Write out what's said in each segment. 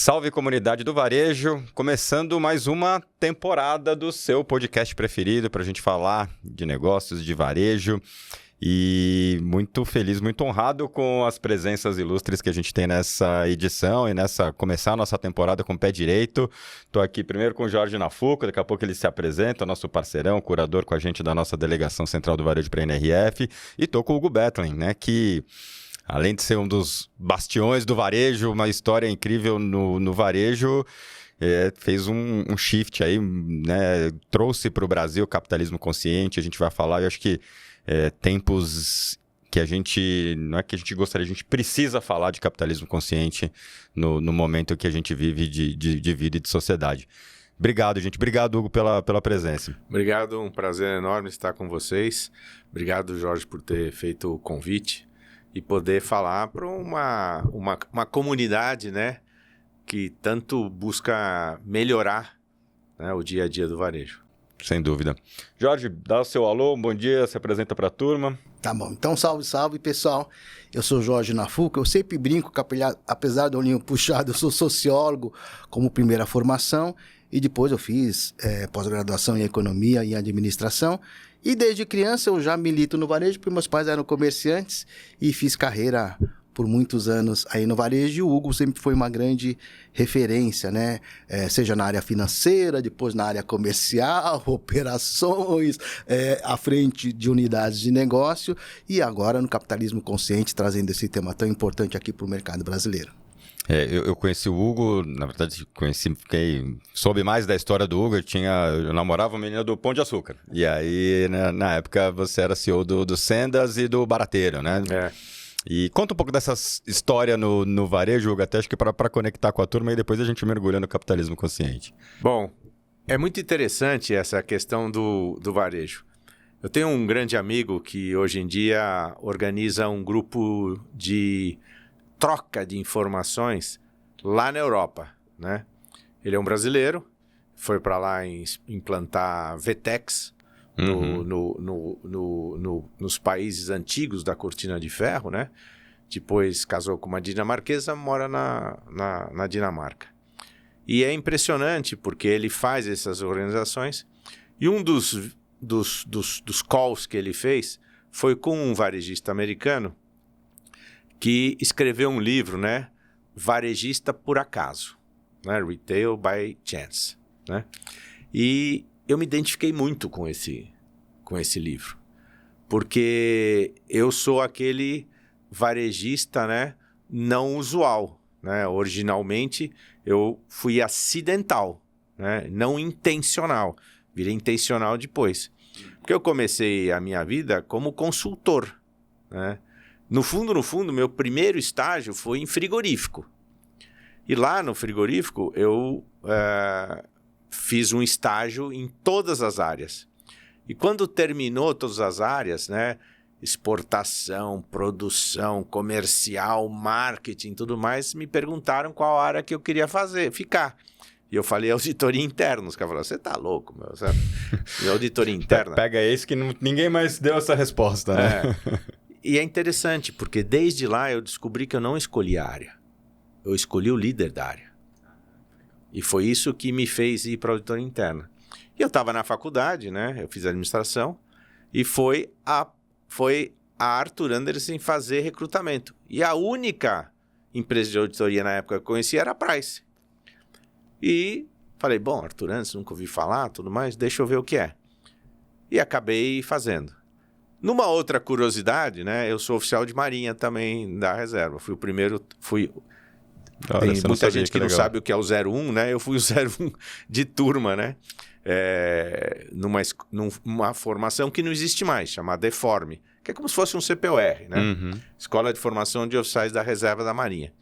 Salve, comunidade do varejo, começando mais uma temporada do seu podcast preferido para a gente falar de negócios, de varejo. E muito feliz, muito honrado com as presenças ilustres que a gente tem nessa edição e começar a nossa temporada com o pé direito. Estou aqui primeiro com o Jorge Nafuco, daqui a pouco ele se apresenta, nosso parceirão, curador com a gente da nossa Delegação Central do Varejo para a NRF. E estou com o Hugo Betlen, né, que além de ser um dos bastiões do varejo, uma história incrível no varejo, fez um shift aí, né, trouxe para o Brasil o capitalismo consciente. A gente vai falar, eu acho que tempos que a gente, não é que a gente gostaria, a gente precisa falar de capitalismo consciente no momento que a gente vive de vida e de sociedade. Obrigado, gente. Obrigado, Hugo, pela presença. Obrigado, um prazer enorme estar com vocês. Obrigado, Jorge, por ter feito o convite e poder falar para uma comunidade, né, que tanto busca melhorar, né, o dia a dia do varejo. Sem dúvida. Jorge, dá o seu alô, bom dia, se apresenta para a turma. Tá bom, então salve, pessoal. Eu sou Jorge Nafuco, eu sempre brinco que apesar do olhinho puxado, eu sou sociólogo como primeira formação e depois eu fiz pós-graduação em economia e administração e desde criança eu já milito no varejo porque meus pais eram comerciantes e fiz carreira por muitos anos aí no varejo, e o Hugo sempre foi uma grande referência, né? Seja na área financeira, depois na área comercial, operações, à frente de unidades de negócio, e agora no capitalismo consciente, trazendo esse tema tão importante aqui para o mercado brasileiro. Eu conheci o Hugo, na verdade, soube mais da história do Hugo. Eu namorava uma menina do Pão de Açúcar, e aí, na época, você era CEO do Sendas e do Barateiro, né? E conta um pouco dessa história no varejo, Hugo, até acho que para conectar com a turma e depois a gente mergulha no capitalismo consciente. Bom, é muito interessante essa questão do varejo. Eu tenho um grande amigo que hoje em dia organiza um grupo de troca de informações lá na Europa, né? Ele é um brasileiro, foi para lá implantar VTEX, nos países antigos da Cortina de Ferro, né? Depois casou com uma dinamarquesa, mora na Dinamarca. E é impressionante porque ele faz essas organizações e um dos calls que ele fez foi com um varejista americano que escreveu um livro, né? Varejista por acaso, né? Retail by Chance, né? E eu me identifiquei muito com esse livro, porque eu sou aquele varejista, né, não usual, né? Originalmente eu fui acidental, né, não intencional, virei intencional depois, porque eu comecei a minha vida como consultor, né? No fundo, meu primeiro estágio foi em frigorífico, e lá no frigorífico eu fiz um estágio em todas as áreas. E quando terminou todas as áreas, né, exportação, produção, comercial, marketing, tudo mais, me perguntaram qual área que eu queria ficar. E eu falei auditoria interna. Os caras falaram, você tá louco, meu, sabe? E auditoria interna. Pega esse que ninguém mais deu essa resposta, né? E é interessante, porque desde lá eu descobri que eu não escolhi a área. Eu escolhi o líder da área. E foi isso que me fez ir para a auditoria interna. E eu estava na faculdade, né? Eu fiz administração e foi a Arthur Andersen fazer recrutamento. E a única empresa de auditoria na época que eu conhecia era a Price. E falei, bom, Arthur Andersen, nunca ouvi falar, tudo mais, deixa eu ver o que é. E acabei fazendo. Numa outra curiosidade, né? Eu sou oficial de marinha também da reserva. Fui o primeiro, tem muita gente que não sabe o que é o 01, né? Eu fui o 01 de turma, né? Numa formação que não existe mais, chamada EFORME, que é como se fosse um CPOR, né? Escola de Formação de Oficiais da Reserva da Marinha,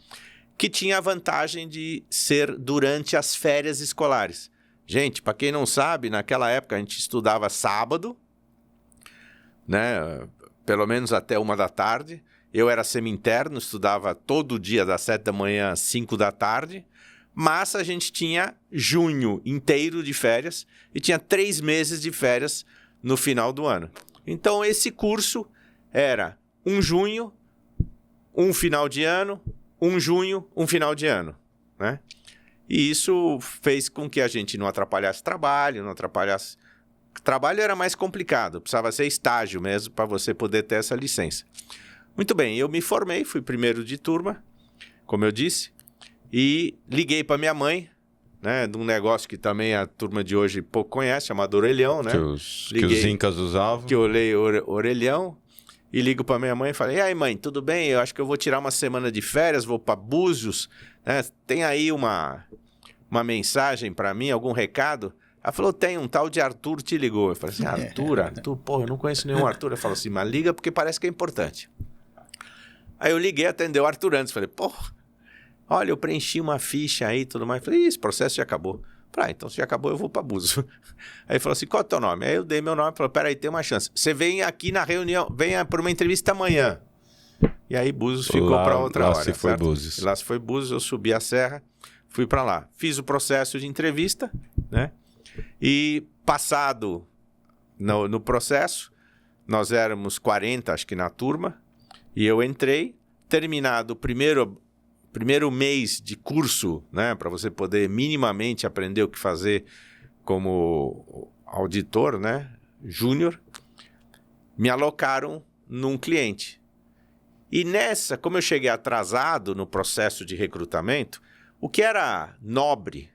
que tinha a vantagem de ser durante as férias escolares. Gente, para quem não sabe, naquela época a gente estudava sábado, né? Pelo menos até 1h. Eu era semi-interno, estudava todo dia das 7h às 5h, mas a gente tinha junho inteiro de férias e tinha 3 meses de férias no final do ano. Então, esse curso era um junho, um final de ano, um junho, um final de ano, né? E isso fez com que a gente não atrapalhasse trabalho, não atrapalhasse... Trabalho era mais complicado, precisava ser estágio mesmo para você poder ter essa licença. Muito bem, eu me formei, fui primeiro de turma, como eu disse, e liguei para minha mãe, né, de um negócio que também a turma de hoje pouco conhece, chamado orelhão, né? Que os incas usavam. Que eu leio orelhão, e ligo para minha mãe e falei, e aí mãe, tudo bem? Eu acho que eu vou tirar uma semana de férias, vou para Búzios, né? Tem aí uma mensagem para mim, algum recado? Ela falou, tem, um tal de Arthur te ligou. Eu falei assim, Arthur, porra, eu não conheço nenhum Arthur. Eu falo assim, mas liga porque parece que é importante. Aí eu liguei, atendeu o Arthur antes. Falei, porra, olha, eu preenchi uma ficha aí e tudo mais. Falei, esse processo já acabou. Falei, então se já acabou, eu vou para Búzios. Aí ele falou assim, qual é o teu nome? Aí eu dei meu nome, falou, peraí, tem uma chance. Você vem aqui na reunião, venha para uma entrevista amanhã. E aí Búzios ficou para outra hora. Lá se foi Búzios. Lá se foi Búzios, eu subi a serra, fui para lá. Fiz o processo de entrevista, né? E passado no processo, nós éramos 40, acho que na turma, e eu entrei, terminado o primeiro mês de curso, né, para você poder minimamente aprender o que fazer como auditor, né, júnior, me alocaram num cliente. E nessa, como eu cheguei atrasado no processo de recrutamento, o que era nobre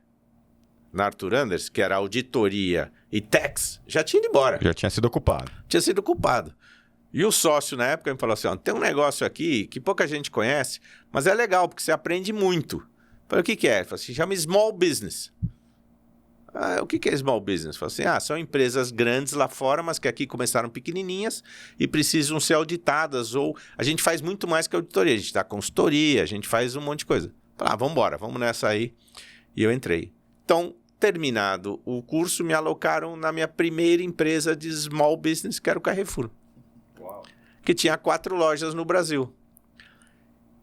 na Arthur Andersen, que era auditoria e tax, já tinha ido embora. Já tinha sido ocupado. Tinha sido ocupado. E o sócio, na época, me falou assim, ó, tem um negócio aqui que pouca gente conhece, mas é legal, porque você aprende muito. Eu falei, o que é? Ele falou assim, chama Small Business. O que é Small Business? Eu falei assim, são empresas grandes lá fora, mas que aqui começaram pequenininhas e precisam ser auditadas, ou a gente faz muito mais que auditoria, a gente dá consultoria, a gente faz um monte de coisa. Eu falei, vamos embora, vamos nessa aí. E eu entrei. Então, terminado o curso, me alocaram na minha primeira empresa de small business, que era o Carrefour. Uau. Que tinha 4 lojas no Brasil.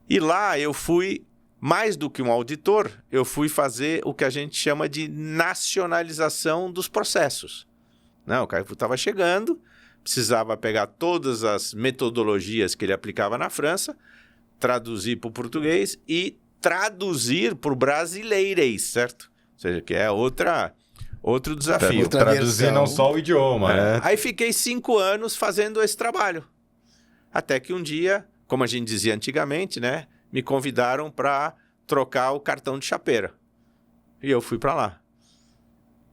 E lá eu fui, mais do que um auditor, eu fui fazer o que a gente chama de nacionalização dos processos. Não, o Carrefour estava chegando, precisava pegar todas as metodologias que ele aplicava na França, traduzir para o português e traduzir para o brasileirês, certo? Ou seja, que é outro desafio. Outra Traduzir versão. não só o idioma, né? Aí fiquei 5 anos fazendo esse trabalho. Até que um dia, como a gente dizia antigamente, né, me convidaram para trocar o cartão de chapeira. E eu fui para lá.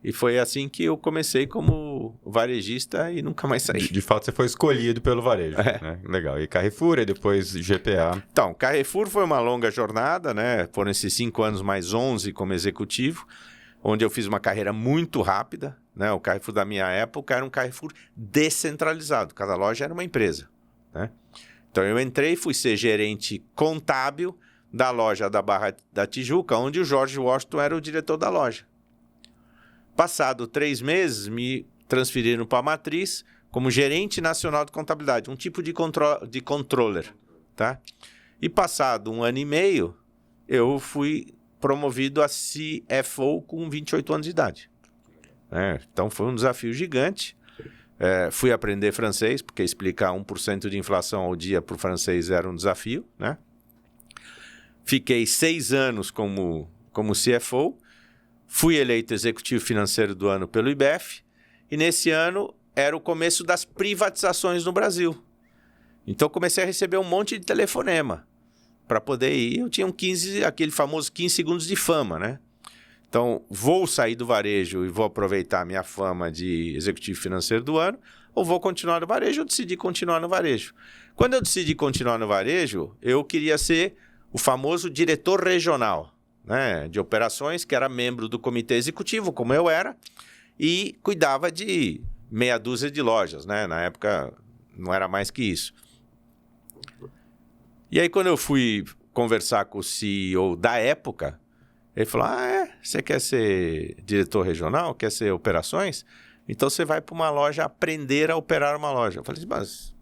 E foi assim que eu comecei como varejista e nunca mais saí. De fato, você foi escolhido pelo varejo. Né? Legal. E Carrefour, e depois GPA. Então, Carrefour foi uma longa jornada, né? Foram esses 5 anos mais 11 como executivo, onde eu fiz uma carreira muito rápida, né? O Carrefour da minha época era um Carrefour descentralizado. Cada loja era uma empresa, né? Então, eu entrei e fui ser gerente contábil da loja da Barra da Tijuca, onde o Jorge Washington era o diretor da loja. Passado 3 meses, me transferiram para a matriz como gerente nacional de contabilidade, um tipo de controller, tá? E passado 1 ano e meio, eu fui promovido a CFO com 28 anos de idade. Então, foi um desafio gigante. Fui aprender francês, porque explicar 1% de inflação ao dia para o francês era um desafio, né? Fiquei 6 anos como CFO. Fui eleito executivo financeiro do ano pelo IBEF e nesse ano era o começo das privatizações no Brasil. Então comecei a receber um monte de telefonema para poder ir. Eu tinha aquele famoso 15 segundos de fama, né? Então vou sair do varejo e vou aproveitar a minha fama de executivo financeiro do ano ou vou continuar no varejo? Eu decidi continuar no varejo. Quando eu decidi continuar no varejo, eu queria ser o famoso diretor regional, né, de operações, que era membro do comitê executivo, como eu era, e cuidava de meia dúzia de lojas, né? Na época não era mais que isso. E aí quando eu fui conversar com o CEO da época, ele falou, você quer ser diretor regional? Quer ser operações? Então você vai para uma loja aprender a operar uma loja. Eu falei assim, mas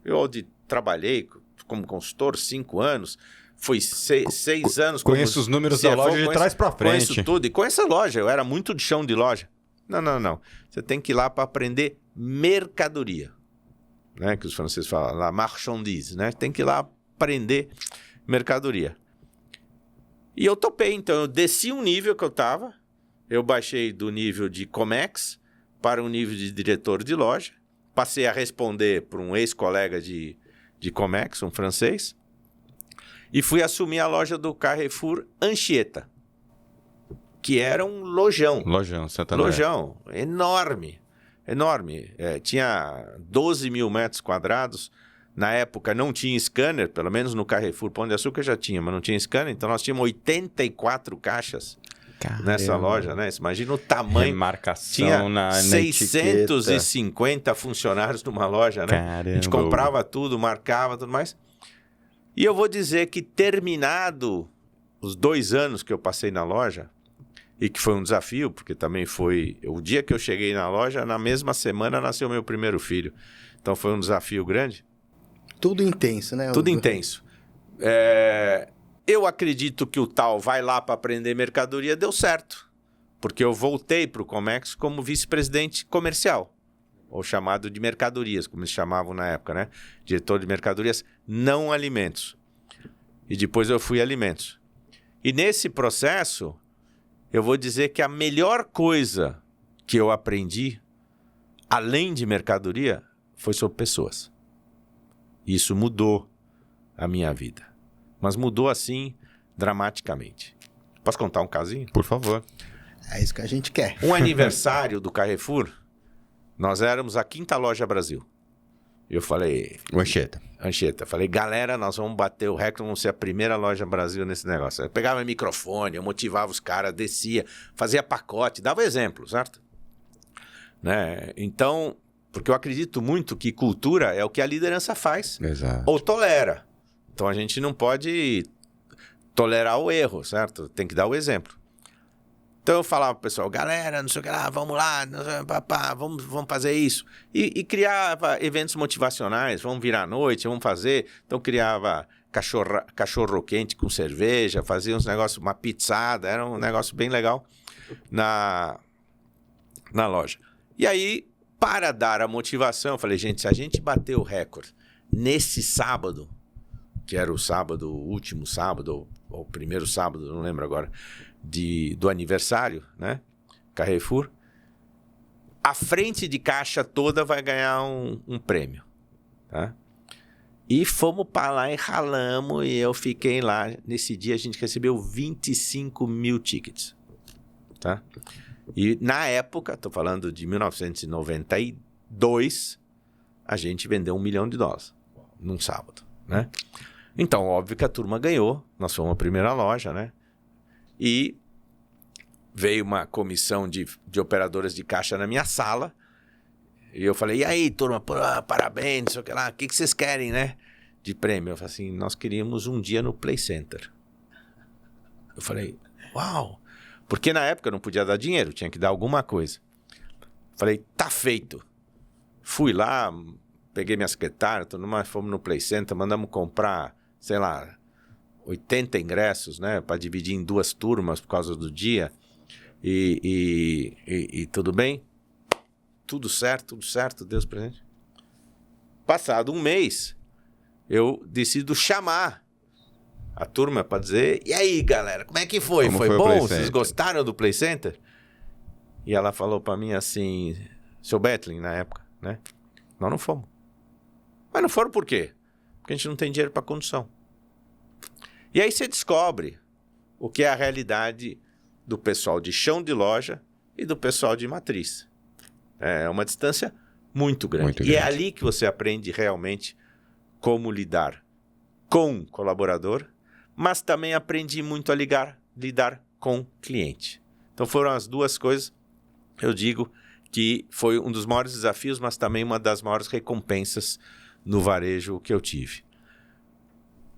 eu trabalhei como consultor 5 anos, foi 6 anos... Conheço os números da loja de trás para frente. Conheço tudo. E conheço a loja. Eu era muito de chão de loja. Não. Você tem que ir lá para aprender mercadoria. Né? Que os franceses falam, la marchandise. Né? Tem que ir lá aprender mercadoria. E eu topei, então eu desci um nível que eu estava, eu baixei do nível de Comex para um nível de diretor de loja, passei a responder para um ex-colega de Comex, um francês, e fui assumir a loja do Carrefour Anchieta, que era um lojão. Lojão, Santa André. Lojão, enorme, enorme. Tinha 12 mil metros quadrados. Na época não tinha scanner, pelo menos no Carrefour Pão de Açúcar já tinha, mas não tinha scanner. Então nós tínhamos 84 caixas nessa loja, né? Você imagina o tamanho. Remarcação tinha na 650 funcionários numa loja, né? Caramba. A gente comprava tudo, marcava, tudo mais. E eu vou dizer que terminado os 2 anos que eu passei na loja, e que foi um desafio, porque também foi... O dia que eu cheguei na loja, na mesma semana nasceu meu primeiro filho. Então foi um desafio grande. Tudo intenso, né? Tudo intenso. Eu acredito que o tal vai lá para aprender mercadoria deu certo. Porque eu voltei para o Comex como vice-presidente comercial. Ou chamado de mercadorias, como eles chamavam na época, né? Diretor de mercadorias, não alimentos. E depois eu fui alimentos. E nesse processo, eu vou dizer que a melhor coisa que eu aprendi, além de mercadoria, foi sobre pessoas. Isso mudou a minha vida. Mas mudou assim, dramaticamente. Posso contar um casinho? Por favor. É isso que a gente quer. Um aniversário do Carrefour, nós éramos a 5ª loja Brasil. Eu falei... O Anchieta. Falei, galera, nós vamos bater o recorde, vamos ser a primeira loja Brasil nesse negócio. Eu pegava microfone, eu motivava os caras, descia, fazia pacote, dava exemplo, certo? Né? Então, porque eu acredito muito que cultura é o que a liderança faz. Exato. Ou tolera. Então a gente não pode tolerar o erro, certo? Tem que dar o exemplo. Então eu falava pro pessoal, galera, não sei o que lá, vamos lá, vamos fazer isso. E criava eventos motivacionais, vamos virar à noite, vamos fazer. Então criava cachorro quente com cerveja, fazia uns negócios, uma pizzada, era um negócio bem legal na loja. E aí, para dar a motivação, eu falei, gente, se a gente bater o recorde nesse sábado, que era o último sábado, ou o primeiro sábado, não lembro agora, do aniversário, né? Carrefour, a frente de caixa toda vai ganhar um prêmio, tá? E fomos para lá e ralamos, e eu fiquei lá. Nesse dia a gente recebeu 25 mil tickets, tá? E na época, estou falando de 1992, a gente vendeu $1 milhão num sábado, né? Então, óbvio que a turma ganhou, nós fomos a primeira loja, né? E veio uma comissão de operadoras de caixa na minha sala. E eu falei, e aí, turma, parabéns, não sei o que lá, o que vocês querem, né? De prêmio. Eu falei assim, nós queríamos um dia no Play Center. Eu falei, uau! Porque na época eu não podia dar dinheiro, tinha que dar alguma coisa. Falei, tá feito. Fui lá, peguei minha secretária, fomos no Play Center, mandamos comprar, sei lá, 80 ingressos, né? Para dividir em 2 turmas por causa do dia. E tudo bem? Tudo certo, Deus presente. Passado um mês, eu decido chamar a turma para dizer, e aí, galera, como é que foi? Como foi foi bom? Vocês gostaram do Play Center? E ela falou para mim assim, seu Betlin, na época, né? Nós não fomos. Mas não foram por quê? Porque a gente não tem dinheiro para condução. E aí você descobre o que é a realidade do pessoal de chão de loja e do pessoal de matriz. É uma distância muito grande. Muito grande. E é grande. ali que você aprende realmente como lidar com o colaborador, mas também aprendi muito a lidar com o cliente. Então foram as 2 coisas, eu digo, que foi um dos maiores desafios, mas também uma das maiores recompensas no varejo que eu tive.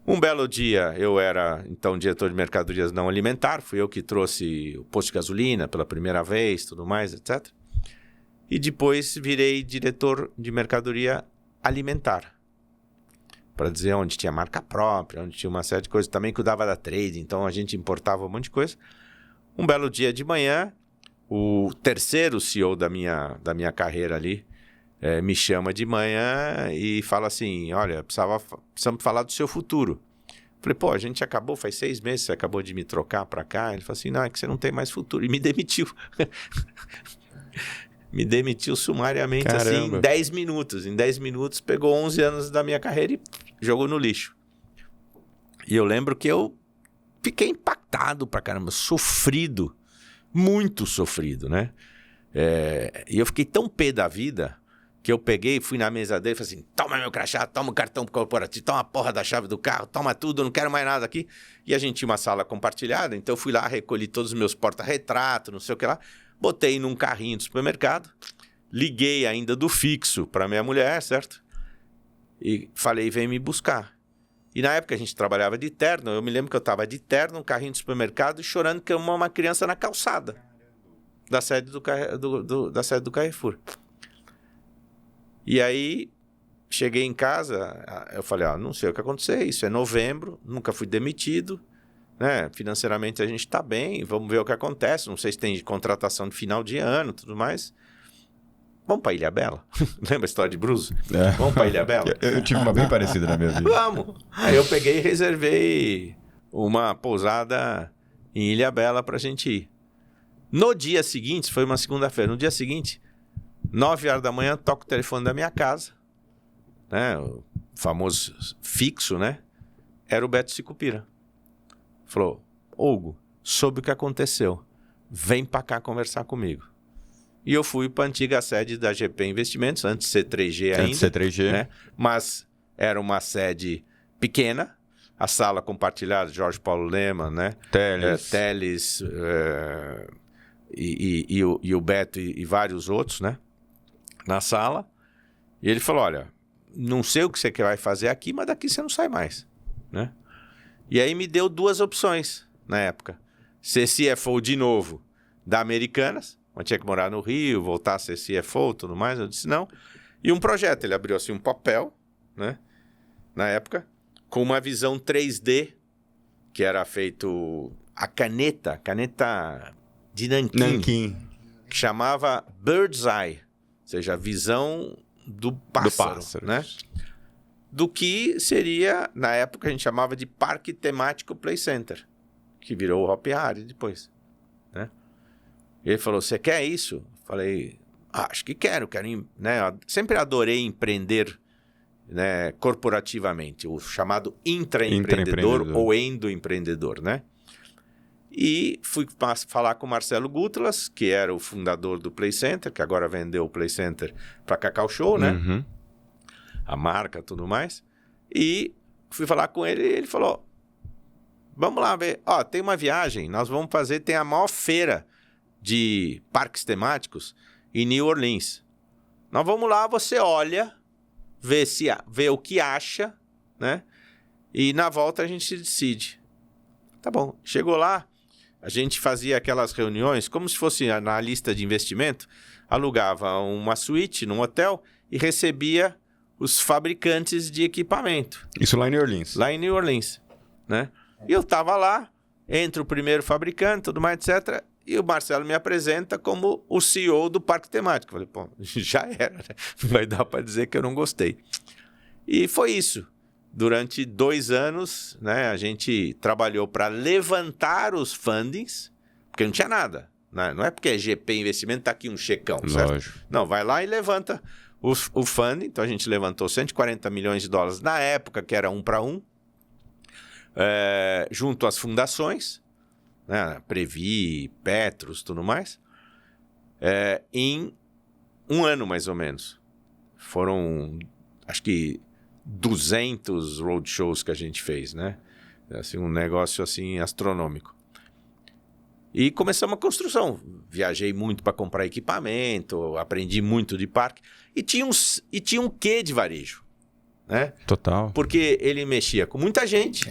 Um belo dia, eu era, então, diretor de mercadorias não alimentar, fui eu que trouxe o posto de gasolina pela primeira vez, tudo mais, etc. E depois virei diretor de mercadoria alimentar, para dizer onde tinha marca própria, onde tinha uma série de coisas. Também cuidava da trade, então a gente importava um monte de coisa. Um belo dia de manhã, o terceiro CEO da minha carreira ali me chama de manhã e fala assim, olha, precisamos falar do seu futuro. Falei, pô, a gente acabou, faz 6 meses, você acabou de me trocar para cá. Ele falou assim, não, é que você não tem mais futuro. E me demitiu. Me demitiu sumariamente, assim, em 10 minutos. Em 10 minutos, pegou 11 anos da minha carreira e jogou no lixo. E eu lembro que eu fiquei impactado pra caramba, sofrido, muito sofrido, né? E eu fiquei tão pé da vida que eu peguei, fui na mesa dele e falei assim, toma meu crachá, toma o cartão corporativo, toma a porra da chave do carro, toma tudo, eu não quero mais nada aqui. E a gente tinha uma sala compartilhada, então eu fui lá, recolhi todos os meus porta-retratos, não sei o que lá, botei num carrinho do supermercado, liguei ainda do fixo para minha mulher, certo? E falei, vem me buscar. E na época a gente trabalhava de terno, eu me lembro que eu estava de terno, num carrinho do supermercado, e chorando que uma criança na calçada da sede da sede do Carrefour. E aí, cheguei em casa, eu falei, não sei o que aconteceu, isso é novembro, nunca fui demitido, né? Financeiramente a gente está bem, vamos ver o que acontece, não sei se tem contratação de final de ano, tudo mais. Vamos para Ilhabela? Lembra a história de Bruso? Vamos para Ilhabela? Eu tive uma bem parecida na minha vida. Vamos! Aí eu peguei e reservei uma pousada em Ilhabela para a gente ir. No dia seguinte, foi uma segunda-feira, no dia seguinte, 9 horas da manhã, toco o telefone da minha casa, né? O famoso fixo, né? Era o Beto Sicupira. Falou, Hugo, soube o que aconteceu. Vem para cá conversar comigo. E eu fui para a antiga sede da GP Investimentos, antes de ser 3G ainda. Antes de ser 3G. Né? Mas era uma sede pequena, a sala compartilhada, Jorge Paulo Leman, né? Teles, e o Beto e vários outros, né? Na sala. E ele falou, olha, não sei o que você vai fazer aqui, mas daqui você não sai mais, né? E aí me deu 2 opções na época. Ser CFO de novo da Americanas, eu tinha que morar no Rio, voltar a ser CFO e tudo mais. Eu disse não. E um projeto, ele abriu assim um papel, né? Na época, com uma visão 3D, que era feito a caneta de nanquim, que chamava Bird's Eye, ou seja, a visão do pássaro, né? Do que seria, na época, a gente chamava de Parque Temático Play Center, que virou o Hopi Hari depois, né? Ele falou, você quer isso? Falei, acho que quero, né? Sempre adorei empreender, né, corporativamente, o chamado intraempreendedor ou endoempreendedor, né? E fui falar com o Marcelo Gutlas, que era o fundador do Play Center, que agora vendeu o Play Center para Cacau Show, né? Uhum. A marca e tudo mais. E fui falar com ele e ele falou, vamos lá ver, tem uma viagem, nós vamos fazer, tem a maior feira de parques temáticos em New Orleans. Nós vamos lá, você olha, vê o que acha, né? E na volta a gente decide. Tá bom, chegou lá, a gente fazia aquelas reuniões como se fosse na lista de investimento, alugava uma suíte num hotel e recebia os fabricantes de equipamento. Isso lá em New Orleans. Lá em New Orleans, né? E eu tava lá, entra o primeiro fabricante, tudo mais, etc., e o Marcelo me apresenta como o CEO do parque temático. Eu falei, pô, já era, né? Não vai dar para dizer que eu não gostei. E foi isso. Durante 2 anos, né, a gente trabalhou para levantar os fundings, porque não tinha nada, né? Não é porque é GP Investimento, tá aqui um checão, certo? Lógico. Não, vai lá e levanta o funding. Então a gente levantou $140 milhões na época, que era 1 para 1, junto às fundações, né, Previ, Petros, tudo mais, em 1 ano mais ou menos. Foram, acho que 200 roadshows que a gente fez, né? Assim, um negócio assim astronômico. E começamos a construção. Viajei muito para comprar equipamento, aprendi muito de parque. E tinha um quê de varejo, né? Total. Porque ele mexia com muita gente,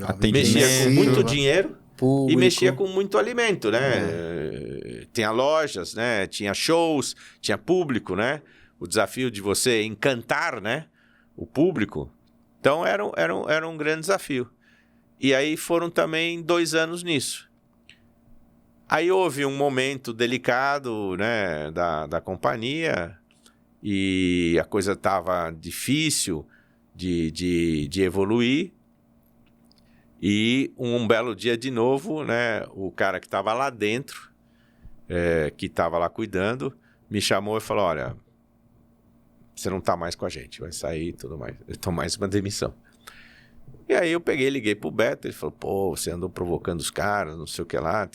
Atendimento. mexia com muito dinheiro, Público. e mexia com muito alimento, né? Tinha lojas, né? Tinha shows, tinha público, né? O desafio de você encantar, né, o público. Então era um grande desafio. E aí foram também 2 anos nisso. Aí houve um momento delicado, né, da companhia, e a coisa estava difícil de evoluir. E um belo dia de novo, né, o cara que estava lá dentro, que estava lá cuidando, me chamou e falou, olha, você não está mais com a gente, vai sair e tudo mais. Eu tô mais uma demissão. E aí eu peguei, liguei pro Beto, ele falou, pô, você andou provocando os caras, não sei o que lá,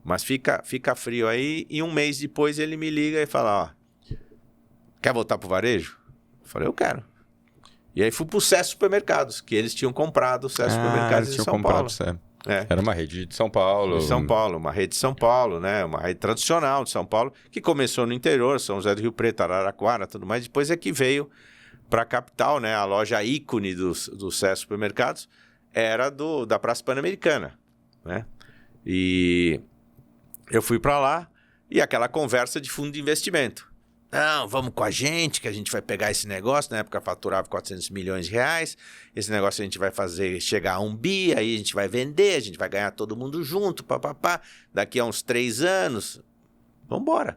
mas fica frio aí. E um mês depois ele me liga e fala, ó, quer voltar pro varejo? Eu falei, eu quero. E aí fui pro Cés Supermercados, que eles tinham comprado o Cés Supermercados em São Paulo. Era uma rede de São Paulo. De São Paulo, uma rede de São Paulo, né? Uma rede tradicional de São Paulo, que começou no interior, São José do Rio Preto, Araraquara, tudo mais. Depois é que veio para a capital, né? A loja ícone do Cés Supermercados era da Praça Pan-Americana, né? E eu fui para lá e aquela conversa de fundo de investimento. Não, vamos com a gente, que a gente vai pegar esse negócio. Na época faturava 400 milhões de reais. Esse negócio a gente vai fazer chegar a 1 bi, aí a gente vai vender, a gente vai ganhar todo mundo junto, papapá. Daqui a uns 3 anos, vamos embora.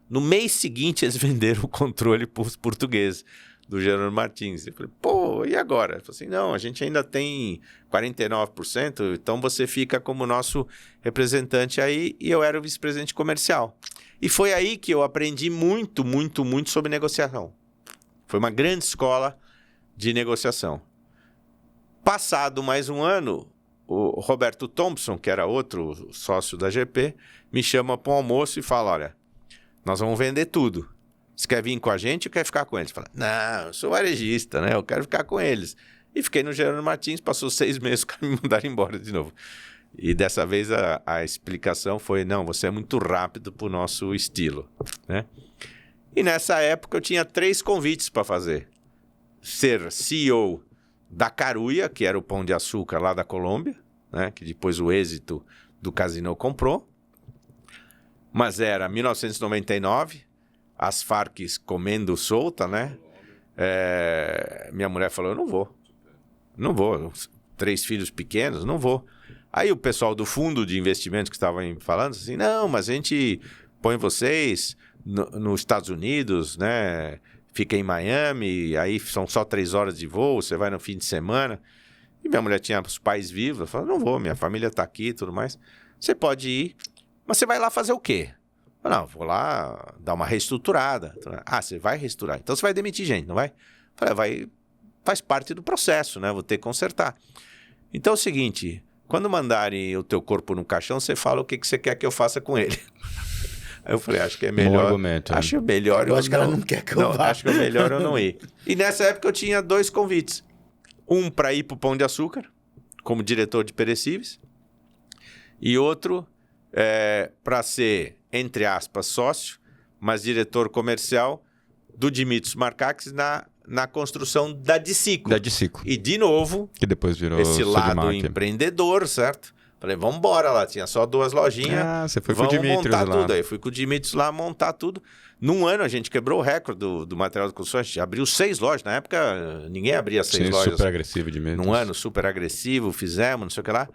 No mês seguinte, eles venderam o controle para os portugueses, do Jerônimo Martins. Eu falei, pô, e agora? Ele falou assim, não, a gente ainda tem 49%, então você fica como nosso representante aí, e eu era o vice-presidente comercial. E foi aí que eu aprendi muito, muito, muito sobre negociação. Foi uma grande escola de negociação. Passado mais um ano, o Roberto Thompson, que era outro sócio da GP, me chama para um almoço e fala, olha, nós vamos vender tudo. Você quer vir com a gente ou quer ficar com eles? Eu falei, não, eu sou varejista, né? Eu quero ficar com eles. E fiquei no Jerônimo Martins, passou 6 meses para me mandar embora de novo. E dessa vez a explicação foi, não, você é muito rápido para o nosso estilo, né? E nessa época eu tinha 3 convites para fazer. Ser CEO da Carulla, que era o pão de açúcar lá da Colômbia, né? Que depois o êxito do Casino comprou. Mas era 1999, as Farc comendo solta, né? Minha mulher falou, eu não vou. 3 filhos pequenos, não vou. Aí o pessoal do fundo de investimentos que estava falando assim, não, mas a gente põe vocês nos Estados Unidos, né? Fica em Miami, aí são só 3 horas de voo, você vai no fim de semana. E minha mulher tinha os pais vivos, ela falou, não vou, minha família está aqui e tudo mais. Você pode ir, mas você vai lá fazer o quê? Eu, não, vou lá dar uma reestruturada. Ah, você vai reestruturar, então você vai demitir gente, não vai? Eu falei, faz parte do processo, né? Vou ter que consertar. Então é o seguinte, quando mandarem o teu corpo no caixão, você fala o que você quer que eu faça com ele. Aí eu falei, acho que é melhor. Bom argumento, acho melhor eu acho que ela não quer que eu vá. Acho que é melhor eu não ir. E nessa época eu tinha 2 convites. Um para ir para o Pão de Açúcar, como diretor de perecíveis. E outro para ser, entre aspas, sócio, mas diretor comercial do Dimitris Markakis na construção da Dicico. E de novo, que depois virou esse lado Sodimac. Empreendedor, certo? Falei, vamos embora lá. Tinha só 2 lojinhas. Ah, você foi com o vamos Dimitris montar lá. tudo. Aí fui com o Dimitris lá montar tudo. Num ano a gente quebrou o recorde do material de construção. A gente abriu 6 lojas. Na época ninguém abria 6 lojas. Super agressivo de medo. Num ano super agressivo, fizemos, não sei o que lá.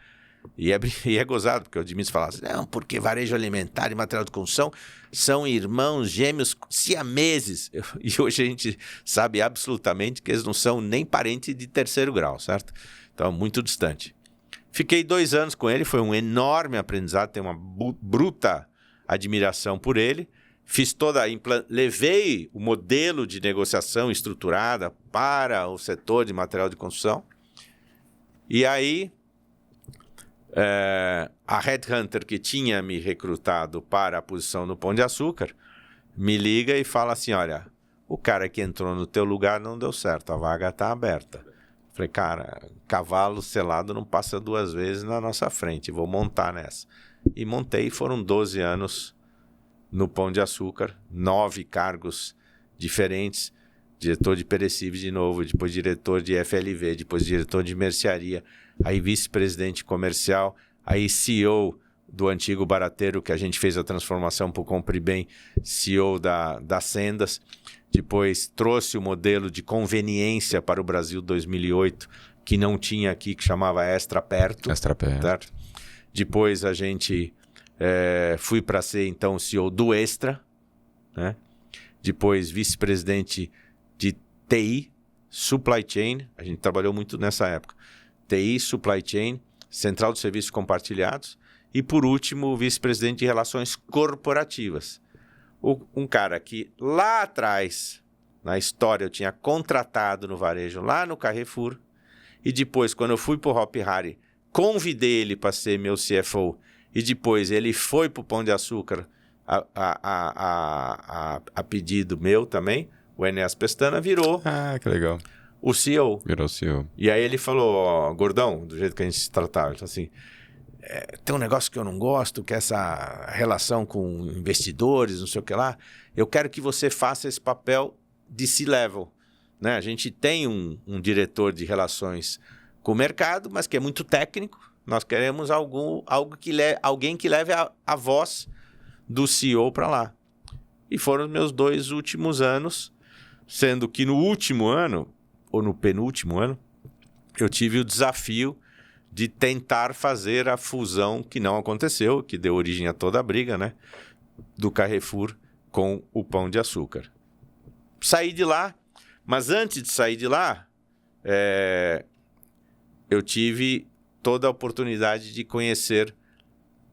E é gozado, porque o Dimitris falava assim, não, porque varejo alimentar e material de construção são irmãos gêmeos siameses. E hoje a gente sabe absolutamente que eles não são nem parentes de 3º grau, certo? Então, muito distante. Fiquei 2 anos com ele, foi um enorme aprendizado, tenho uma bruta admiração por ele. Levei o modelo de negociação estruturada para o setor de material de construção. E aí, a Headhunter que tinha me recrutado para a posição no Pão de Açúcar, me liga e fala assim, olha, o cara que entrou no teu lugar não deu certo, a vaga está aberta. Falei, cara, cavalo selado não passa 2 vezes na nossa frente, vou montar nessa. E montei, foram 12 anos no Pão de Açúcar, 9 cargos diferentes, diretor de perecíveis de novo, depois diretor de FLV, depois diretor de mercearia, aí vice-presidente comercial, aí CEO do antigo Barateiro, que a gente fez a transformação para o Compre Bem, CEO da Sendas. Depois trouxe o modelo de conveniência para o Brasil 2008, que não tinha aqui, que chamava Extra Perto. Certo? Depois a gente fui para ser, então, CEO do Extra, né? Depois vice-presidente de TI, Supply Chain, a gente trabalhou muito nessa época. TI, Supply Chain, Central de Serviços Compartilhados e, por último, vice-presidente de Relações Corporativas. Um cara que lá atrás, na história, eu tinha contratado no varejo, lá no Carrefour, e depois, quando eu fui para o Hop Hari, convidei ele para ser meu CFO, e depois ele foi para o Pão de Açúcar a pedido meu também, o Enéas Pestana virou que legal. o CEO. Virou o CEO. E aí ele falou, ó, Gordão, do jeito que a gente se tratava, ele falou assim, tem um negócio que eu não gosto, que é essa relação com investidores, não sei o que lá, eu quero que você faça esse papel de C-level. Né? A gente tem um diretor de relações com o mercado, mas que é muito técnico. Nós queremos alguém que leve a voz do CEO para lá. E foram os meus 2 últimos anos, sendo que no último ano, ou no penúltimo ano, eu tive o desafio de tentar fazer a fusão que não aconteceu, que deu origem a toda a briga, né? Do Carrefour com o Pão de Açúcar. Saí de lá, mas antes de sair de lá, eu tive toda a oportunidade de conhecer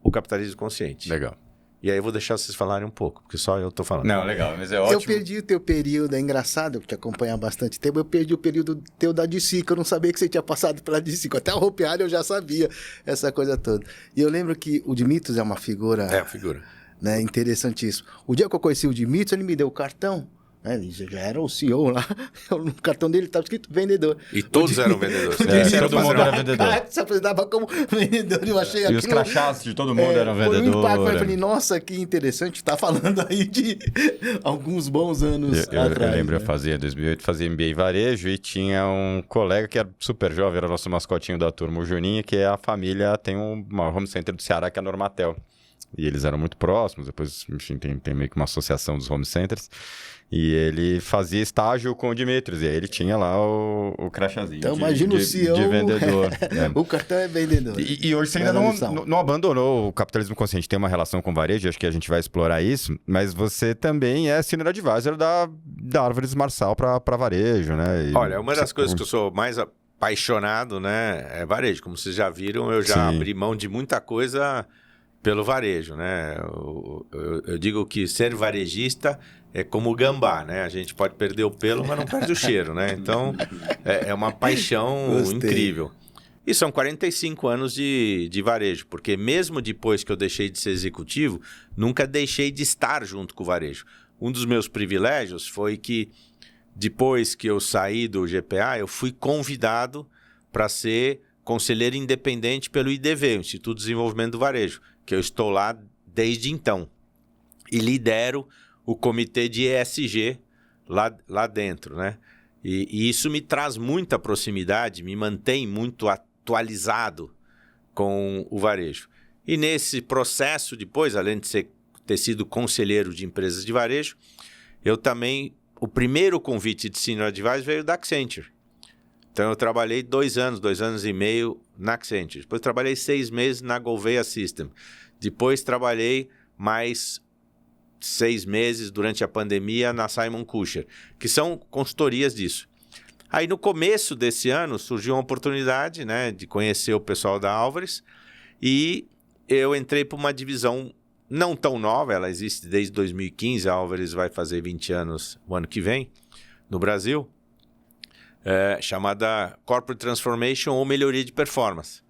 o capitalismo consciente. Legal. E aí eu vou deixar vocês falarem um pouco, porque só eu tô falando. Não, legal, mas é ótimo. Eu perdi o teu período, é engraçado, eu te acompanho há bastante tempo, eu perdi o período teu da DC, que eu não sabia que você tinha passado pela DC, até o Hop Hari eu já sabia essa coisa toda. E eu lembro que o Dimitrios é uma figura... Figura. Né, interessantíssimo. O dia que eu conheci o Dimitrios, ele me deu o cartão, né, ele já era o CEO lá, no cartão dele estava escrito vendedor. E todos eram vendedores. Todo mundo era vendedor. Se apresentava como vendedor, eu achei E aquilo... os crachás de todo mundo eram Foi um vendedor. impacto, eu falei, nossa, que interessante, tá falando aí de alguns bons anos atrás. Eu lembro, né? eu fazia, em 2008, fazia MBA em varejo e tinha um colega que era super jovem, era o nosso mascotinho da turma, o Juninho, que é a família, tem uma home center do Ceará que é a Normatel. E eles eram muito próximos, depois, enfim, tem meio que uma associação dos home centers. E ele fazia estágio com o Dimitrios, e aí ele tinha lá o crachazinho Então, imagina o CEO, de vendedor. O cartão é vendedor. E hoje você ainda não abandonou o capitalismo consciente, tem uma relação com o varejo, acho que a gente vai explorar isso, mas você também é Senior Advisor da Árvores Marçal para varejo, né? Olha, uma das coisas que eu sou mais apaixonado, né, é varejo. Como vocês já viram, eu já abri mão de muita coisa pelo varejo, né? Eu digo que ser varejista é como o gambá, né? A gente pode perder o pelo, mas não perde o cheiro, né? Então, é uma paixão incrível. E são 45 anos de varejo, porque mesmo depois que eu deixei de ser executivo, nunca deixei de estar junto com o varejo. Um dos meus privilégios foi que, depois que eu saí do GPA, eu fui convidado para ser conselheiro independente pelo IDV, o Instituto de Desenvolvimento do Varejo, que eu estou lá desde então. E lidero o comitê de ESG lá dentro, né? E isso me traz muita proximidade, me mantém muito atualizado com o varejo. E nesse processo depois, além de ter sido conselheiro de empresas de varejo, eu também, o primeiro convite de Senior Advisor veio da Accenture. Então eu trabalhei 2 anos e meio na Accenture. Depois trabalhei 6 meses na Gouveia System. Depois trabalhei mais 6 meses durante a pandemia na Simon Kucher, que são consultorias disso. Aí no começo desse ano surgiu uma oportunidade, né, de conhecer o pessoal da Álvares e eu entrei para uma divisão não tão nova, ela existe desde 2015, a Álvares vai fazer 20 anos o ano que vem no Brasil, chamada Corporate Transformation ou Melhoria de Performance.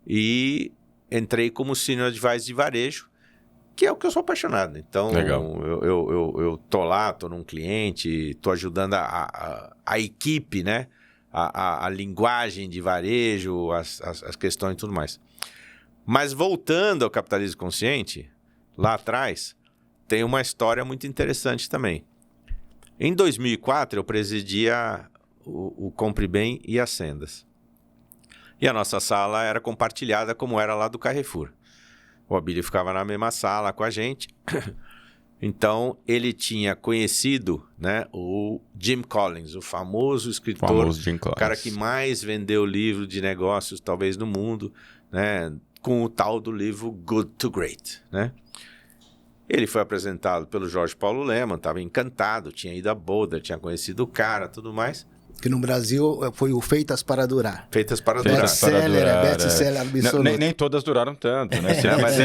E entrei como Senior Advisor de varejo, que é o que eu sou apaixonado. Então, eu tô lá, tô num cliente, tô ajudando a equipe, né? A linguagem de varejo, as questões e tudo mais. Mas voltando ao capitalismo consciente, lá atrás, tem uma história muito interessante também. Em 2004, eu presidia o Compre Bem e as Sendas. E a nossa sala era compartilhada como era lá do Carrefour. O Abílio ficava na mesma sala com a gente. Então, ele tinha conhecido, né, o Jim Collins, o famoso escritor, Jim Collins, o cara que mais vendeu livro de negócios, talvez, no mundo, né, com o tal do livro Good to Great, né? Ele foi apresentado pelo Jorge Paulo Lemann, estava encantado, tinha ido a Boulder, tinha conhecido o cara, tudo mais. Que no Brasil foi o Feitas para Durar. Feitas para Durar. Best-seller absoluto. Nem todas duraram tanto, né? Mas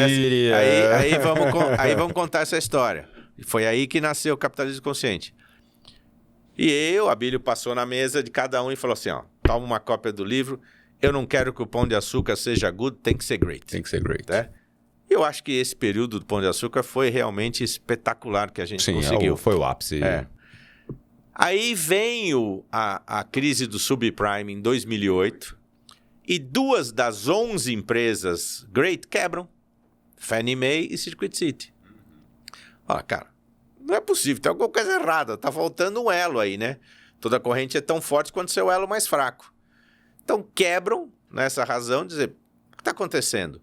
aí vamos contar essa história. Foi aí que nasceu o Capitalismo Consciente. E o Abílio passou na mesa de cada um e falou assim, ó, toma uma cópia do livro, eu não quero que o Pão de Açúcar seja good, tem que ser great. Tem que ser great. Né? Eu acho que esse período do Pão de Açúcar foi realmente espetacular que a gente conseguiu. Foi o ápice. Aí vem a crise do subprime em 2008 e 2 das 11 empresas great quebram. Fannie Mae e Circuit City. Olha, cara, não é possível, tem alguma coisa errada, tá faltando um elo aí, né? Toda corrente é tão forte quanto seu elo mais fraco. Então quebram nessa razão de dizer, o que está acontecendo?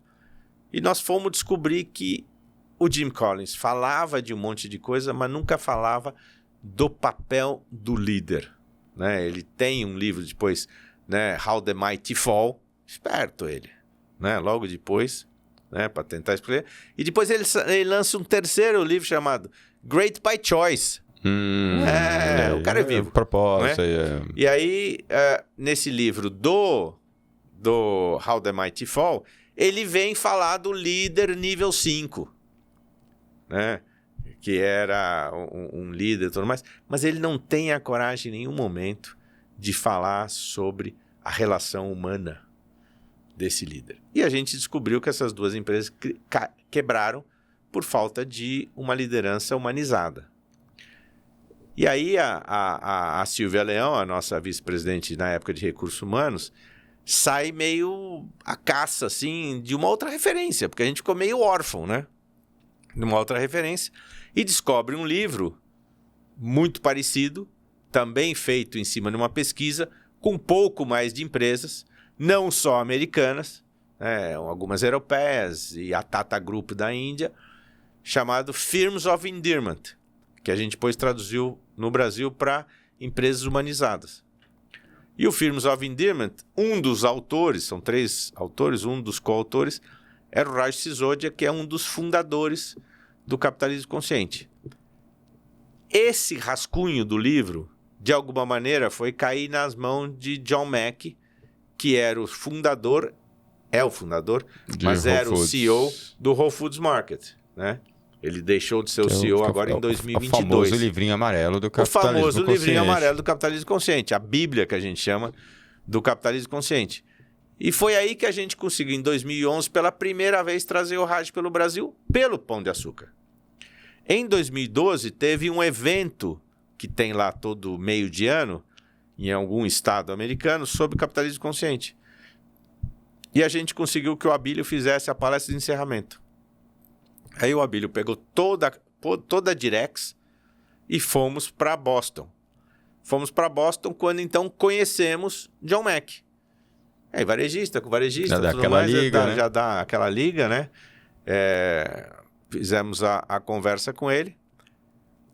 E nós fomos descobrir que o Jim Collins falava de um monte de coisa, mas nunca falava do papel do líder. Né? Ele tem um livro depois, né? How the Mighty Fall, esperto ele, né? Logo depois, né? Para tentar explicar. E depois ele lança um terceiro livro chamado Great by Choice. O cara é vivo. Propósito. Né? E aí, nesse livro do How the Mighty Fall, ele vem falar do líder nível 5, né? Que era um líder e tudo mais, mas ele não tem a coragem em nenhum momento de falar sobre a relação humana desse líder. E a gente descobriu que essas 2 empresas quebraram por falta de uma liderança humanizada. E aí a Silvia Leão, a nossa vice-presidente na época de recursos humanos, sai meio à caça, assim, de uma outra referência, porque a gente ficou meio órfão, né? De uma outra referência, e descobre um livro muito parecido, também feito em cima de uma pesquisa, com um pouco mais de empresas, não só americanas, algumas europeias e a Tata Group da Índia, chamado Firms of Endearment, que a gente depois traduziu no Brasil para empresas humanizadas. E o Firms of Endearment, um dos autores, são 3 autores, um dos coautores, era o Raj Sisodia, que é um dos fundadores do Capitalismo Consciente. Esse rascunho do livro, de alguma maneira, foi cair nas mãos de John Mack, que era o fundador, mas era o CEO do Whole Foods Market, né? Ele deixou de ser o CEO agora em 2022. O famoso livrinho amarelo do Capitalismo Consciente. O famoso livrinho amarelo do Capitalismo Consciente, a Bíblia que a gente chama do Capitalismo Consciente. E foi aí que a gente conseguiu, em 2011, pela primeira vez, trazer o Raj pelo Brasil, pelo Pão de Açúcar. Em 2012, teve um evento que tem lá todo meio de ano, em algum estado americano, sobre capitalismo consciente. E a gente conseguiu que o Abílio fizesse a palestra de encerramento. Aí o Abílio pegou toda a Direx e fomos para Boston. Fomos para Boston quando então conhecemos John Mack. Aí varejista com varejista, já tudo mais, liga, né? Já dá aquela liga, né? Fizemos a conversa com ele.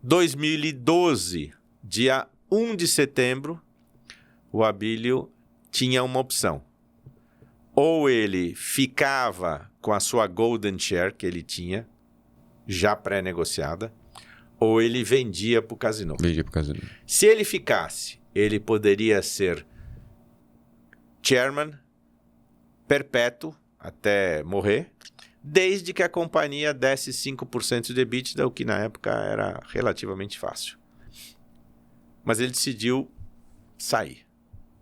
2012, dia 1 de setembro, o Abílio tinha uma opção. Ou ele ficava com a sua Golden Share que ele tinha, já pré-negociada, ou ele vendia para o Casino. Se ele ficasse, ele poderia ser chairman perpétuo até morrer, desde que a companhia desse 5% de EBITDA, o que na época era relativamente fácil. Mas ele decidiu sair.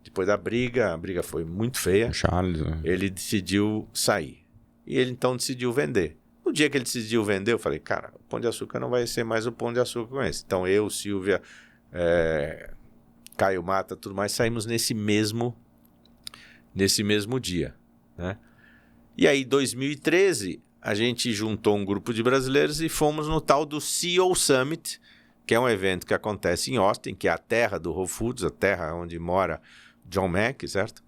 Depois da briga, a briga foi muito feia. Charles, né? Ele decidiu sair. E ele então decidiu vender. No dia que ele decidiu vender, eu falei, cara, o Pão de Açúcar não vai ser mais o Pão de Açúcar com esse. Então eu, Silvia, Caio Mata, tudo mais, saímos nesse mesmo dia, né? E aí, em 2013, a gente juntou um grupo de brasileiros e fomos no tal do CEO Summit, que é um evento que acontece em Austin, que é a terra do Whole Foods, a terra onde mora John Mack, certo?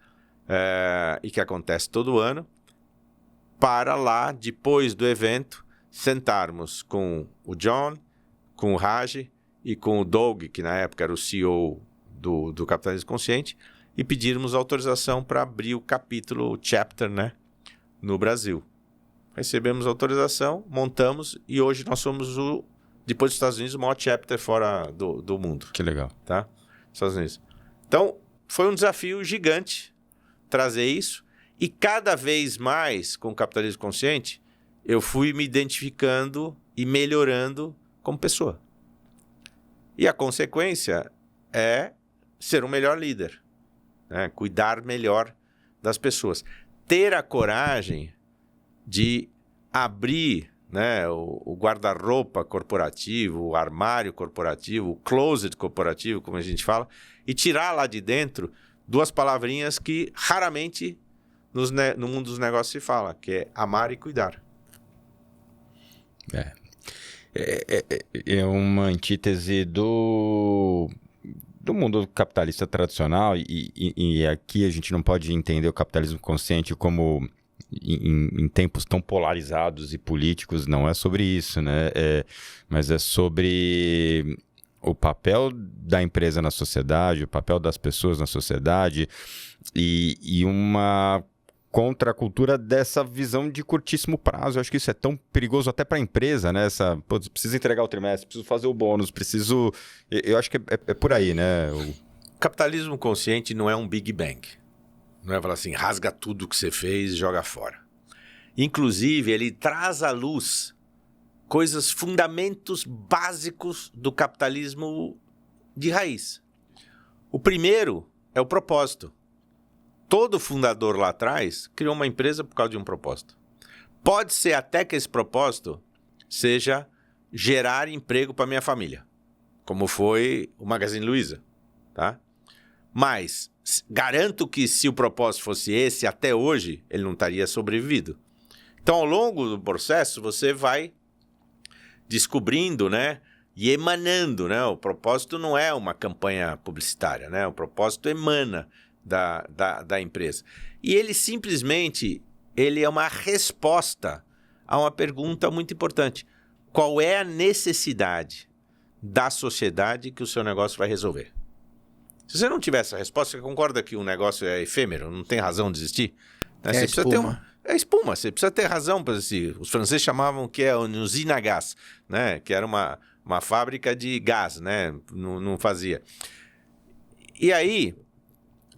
E que acontece todo ano, para lá, depois do evento, sentarmos com o John, com o Raj e com o Doug, que na época era o CEO do Capitalismo Consciente, e pedirmos autorização para abrir o capítulo, o chapter, né, no Brasil. Recebemos autorização, montamos e hoje nós somos depois dos Estados Unidos, o maior chapter fora do mundo. Que legal. Tá? Estados Unidos. Então, foi um desafio gigante trazer isso. E cada vez mais, com o capitalismo consciente, eu fui me identificando e melhorando como pessoa. E a consequência é ser um melhor líder, né? Cuidar melhor das pessoas. Ter a coragem de abrir, né, o guarda-roupa corporativo, o armário corporativo, o closet corporativo, como a gente fala, e tirar lá de dentro duas palavrinhas que raramente no mundo dos negócios se fala, que é amar e cuidar. É uma antítese do mundo capitalista tradicional, e aqui a gente não pode entender o capitalismo consciente como em tempos tão polarizados e políticos. Não é sobre isso, né? Mas é sobre o papel da empresa na sociedade, o papel das pessoas na sociedade, e uma contra a cultura dessa visão de curtíssimo prazo. Eu acho que isso é tão perigoso até para a empresa, né? Preciso entregar o trimestre, preciso fazer o bônus, preciso... Eu acho que é por aí, né? O capitalismo consciente não é um Big Bang. Não é falar assim, rasga tudo que você fez e joga fora. Inclusive, ele traz à luz fundamentos básicos do capitalismo de raiz. O primeiro é o propósito. Todo fundador lá atrás criou uma empresa por causa de um propósito. Pode ser até que esse propósito seja gerar emprego para minha família, como foi o Magazine Luiza, tá? Mas garanto que se o propósito fosse esse, até hoje, ele não estaria sobrevivido. Então, ao longo do processo, você vai descobrindo, né, e emanando, né? O propósito não é uma campanha publicitária, né? O propósito emana da empresa. E ele simplesmente é uma resposta a uma pergunta muito importante. Qual é a necessidade da sociedade que o seu negócio vai resolver? Se você não tiver essa resposta, você concorda que o negócio é efêmero, não tem razão de existir? Né? Você precisa ter é espuma, você precisa ter razão para existir. Os franceses chamavam que é uma usina a gás, né? Que era uma fábrica de gás, né? Não fazia. E aí,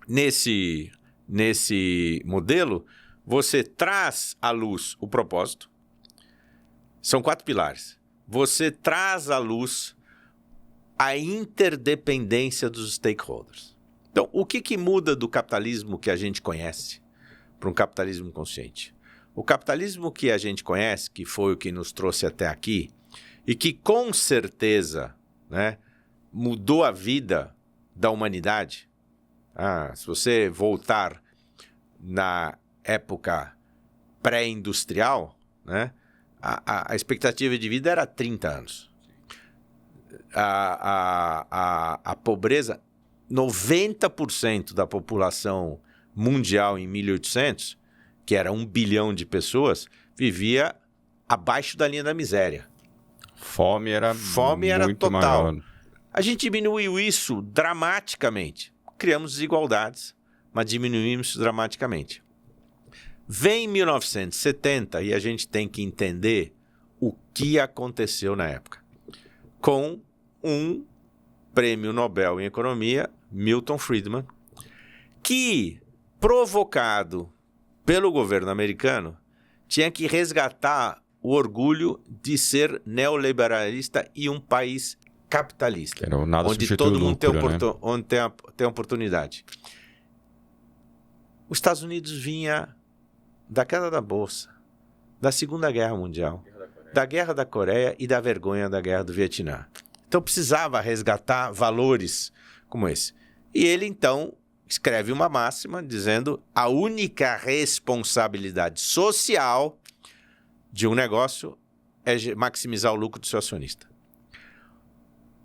nesse modelo, você traz à luz o propósito. São 4 pilares. Você traz à luz a interdependência dos stakeholders. Então, o que muda do capitalismo que a gente conhece para um capitalismo consciente? O capitalismo que a gente conhece, que foi o que nos trouxe até aqui, e que com certeza, né, mudou a vida da humanidade. Se você voltar na época pré-industrial, né, a expectativa de vida era 30 anos. A pobreza, 90% da população mundial em 1800, que era 1 bilhão de pessoas, vivia abaixo da linha da miséria. Fome era muito total. Maior. A gente diminuiu isso dramaticamente. Criamos desigualdades, mas diminuímos dramaticamente. Vem 1970 e a gente tem que entender o que aconteceu na época. Com um prêmio Nobel em Economia, Milton Friedman, que, provocado pelo governo americano, tinha que resgatar o orgulho de ser neoliberalista e um país capitalista, onde todo mundo tem oportunidade. Os Estados Unidos vinha da queda da Bolsa, da Segunda Guerra Mundial, da Guerra da Coreia e da vergonha da Guerra do Vietnã. Então precisava resgatar valores como esse. E ele, então, escreve uma máxima dizendo a única responsabilidade social de um negócio é maximizar o lucro do seu acionista.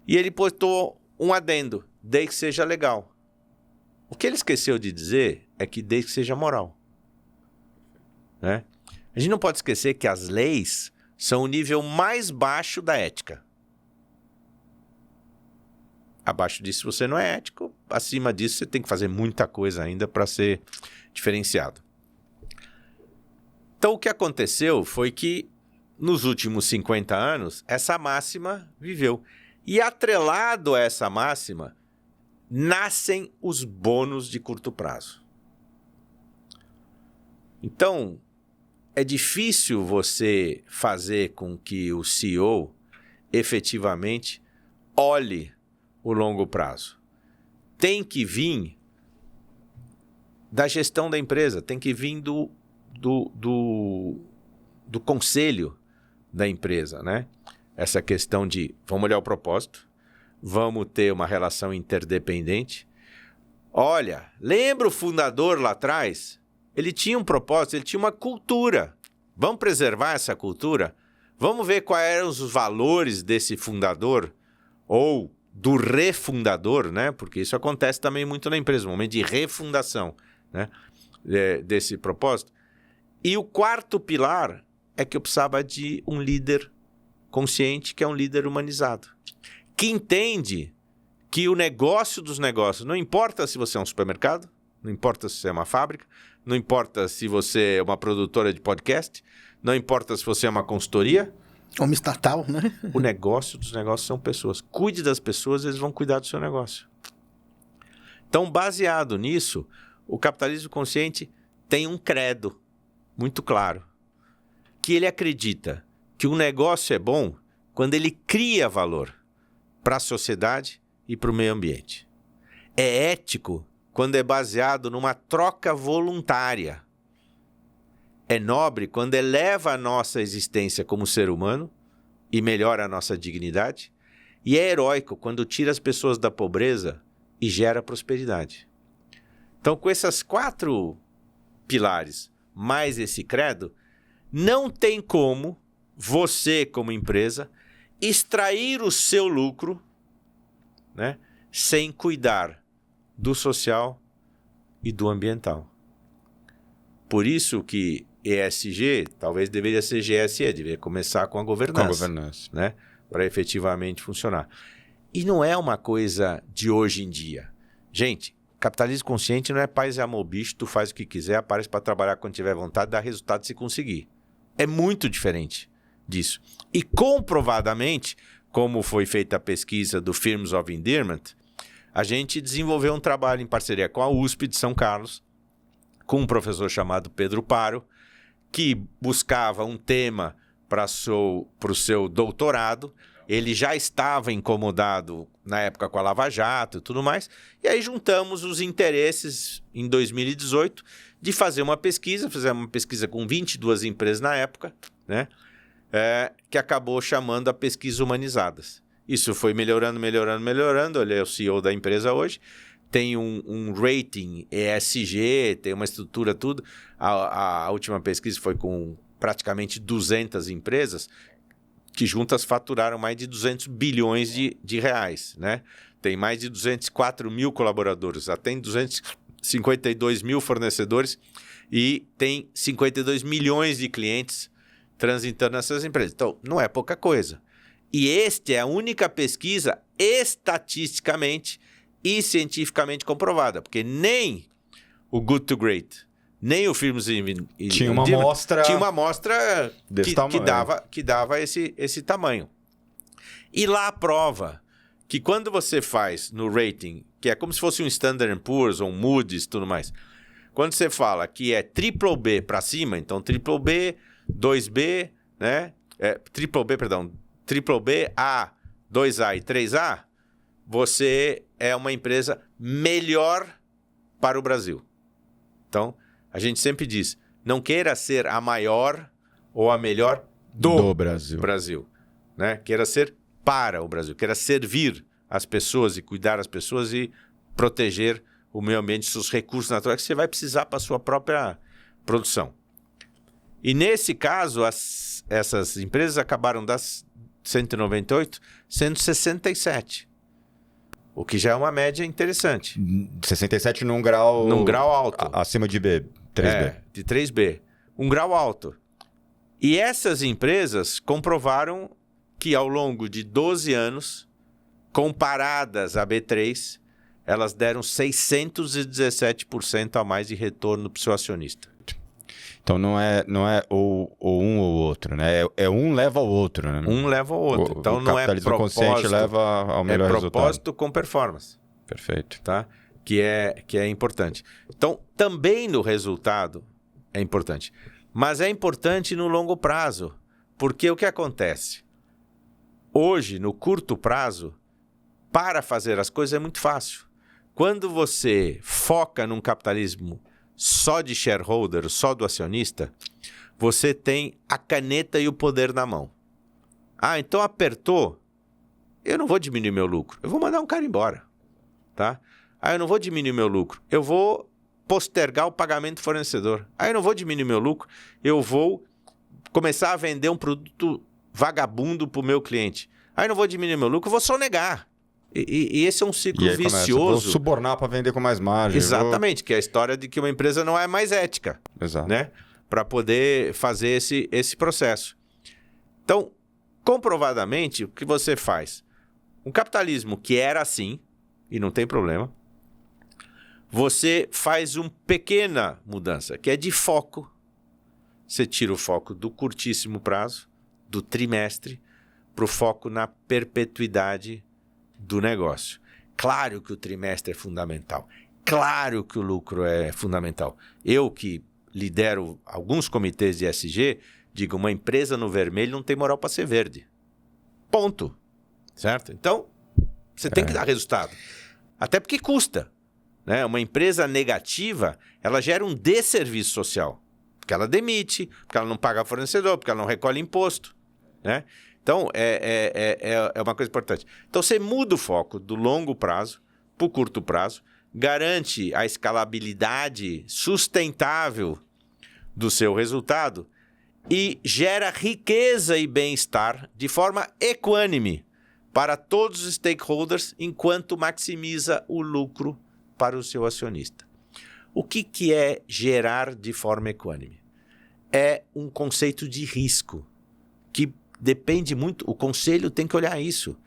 E ele botou um adendo, desde que seja legal. O que ele esqueceu de dizer é que desde que seja moral. Né? A gente não pode esquecer que as leis são o nível mais baixo da ética. Abaixo disso você não é ético, acima disso você tem que fazer muita coisa ainda para ser diferenciado. Então o que aconteceu foi que nos últimos 50 anos essa máxima viveu. E atrelado a essa máxima nascem os bônus de curto prazo. Então, é difícil você fazer com que o CEO efetivamente olhe o longo prazo. Tem que vir da gestão da empresa, tem que vir do conselho da empresa, né? Essa questão de vamos olhar o propósito, vamos ter uma relação interdependente. Olha, lembra o fundador lá atrás? Ele tinha um propósito, ele tinha uma cultura. Vamos preservar essa cultura? Vamos ver quais eram os valores desse fundador ou do refundador, né? Porque isso acontece também muito na empresa, um momento de refundação, né? Desse propósito. E o quarto pilar é que eu precisava de um líder consciente, que é um líder humanizado, que entende que o negócio dos negócios, não importa se você é um supermercado, não importa se você é uma fábrica, não importa se você é uma produtora de podcast, não importa se você é uma consultoria. Uma estatal, né? O negócio dos negócios são pessoas. Cuide das pessoas, eles vão cuidar do seu negócio. Então, baseado nisso, o capitalismo consciente tem um credo muito claro, que ele acredita que um negócio é bom quando ele cria valor para a sociedade e para o meio ambiente. É ético quando é baseado numa troca voluntária. É nobre quando eleva a nossa existência como ser humano e melhora a nossa dignidade. E é heróico quando tira as pessoas da pobreza e gera prosperidade. Então, com esses 4 pilares, mais esse credo, não tem como você, como empresa, extrair o seu lucro, né, sem cuidar do social e do ambiental. Por isso que ESG talvez deveria ser GSE, deveria começar com a governança, né, para efetivamente funcionar. E não é uma coisa de hoje em dia. Gente, capitalismo consciente não é paz e amor, bicho, tu faz o que quiser, aparece para trabalhar quando tiver vontade, dá resultado se conseguir. É muito diferente disso. E comprovadamente, como foi feita a pesquisa do Firms of Endearment, a gente desenvolveu um trabalho em parceria com a USP de São Carlos, com um professor chamado Pedro Paro, que buscava um tema para o seu doutorado. Ele já estava incomodado na época com a Lava Jato e tudo mais. E aí juntamos os interesses em 2018 de fazer uma pesquisa. Fizemos uma pesquisa com 22 empresas na época, né? Que acabou chamando a Pesquisa Humanizadas. Isso foi melhorando. Ele é o CEO da empresa hoje. Tem um rating ESG, tem uma estrutura, tudo. A última pesquisa foi com praticamente 200 empresas, que juntas faturaram mais de 200 bilhões de reais, né? Tem mais de 204 mil colaboradores, já tem 252 mil fornecedores e tem 52 milhões de clientes transitando nessas empresas. Então, não é pouca coisa. E esta é a única pesquisa estatisticamente e cientificamente comprovada, porque nem o Good to Great, nem o Firms tinha uma amostra que dava esse tamanho. E lá prova que quando você faz no rating, que é como se fosse um Standard & Poor's ou um Moody's e tudo mais, quando você fala que é triple B para cima, então triple B, 2B, né? Triple B, A, 2A e 3A, você é uma empresa melhor para o Brasil. Então, a gente sempre diz, não queira ser a maior ou a melhor do Brasil, né? Queira ser para o Brasil, queira servir as pessoas e cuidar das pessoas e proteger o meio ambiente, seus recursos naturais que você vai precisar para a sua própria produção. E nesse caso, essas empresas acabaram das 198 sendo 67. O que já é uma média interessante. 67 num grau alto. Acima de B, 3B. De 3B. Um grau alto. E essas empresas comprovaram que ao longo de 12 anos, comparadas à B3, elas deram 617% a mais de retorno para o seu acionista. Então não é ou um ou outro, né? É um leva ao outro, né? Um leva ao outro. Então o não é capitalismo consciente leva ao melhor resultado. É propósito com performance. Perfeito. Tá? Que é importante. Então, também no resultado é importante. Mas é importante no longo prazo. Porque o que acontece? Hoje, no curto prazo, para fazer as coisas é muito fácil. Quando você foca num capitalismo só de shareholder, só do acionista, você tem a caneta e o poder na mão. Ah, então apertou, eu não vou diminuir meu lucro, eu vou mandar um cara embora. Tá? Ah, eu não vou diminuir meu lucro, eu vou postergar o pagamento do fornecedor. Ah, eu não vou diminuir meu lucro, eu vou começar a vender um produto vagabundo para o meu cliente. Ah, eu não vou diminuir meu lucro, eu vou sonegar. E esse é um ciclo vicioso. Vou subornar para vender com mais margem. Exatamente, que é a história de que uma empresa não é mais ética. Exato. Né? Para poder fazer esse processo. Então, comprovadamente, o que você faz? Um capitalismo que era assim, e não tem problema, você faz uma pequena mudança, que é de foco. Você tira o foco do curtíssimo prazo, do trimestre, para o foco na perpetuidade do negócio. Claro que o trimestre é fundamental. Claro que o lucro é fundamental. Eu que lidero alguns comitês de ESG, digo, uma empresa no vermelho não tem moral para ser verde. Ponto. Certo? Então, você tem que dar resultado. Até porque custa. Né? Uma empresa negativa, ela gera um desserviço social. Porque ela demite, porque ela não paga fornecedor, porque ela não recolhe imposto. Né? Então, é uma coisa importante. Então, você muda o foco do longo prazo para o curto prazo, garante a escalabilidade sustentável do seu resultado e gera riqueza e bem-estar de forma equânime para todos os stakeholders, enquanto maximiza o lucro para o seu acionista. O que é gerar de forma equânime? É um conceito de risco que depende muito, o conselho tem que olhar isso.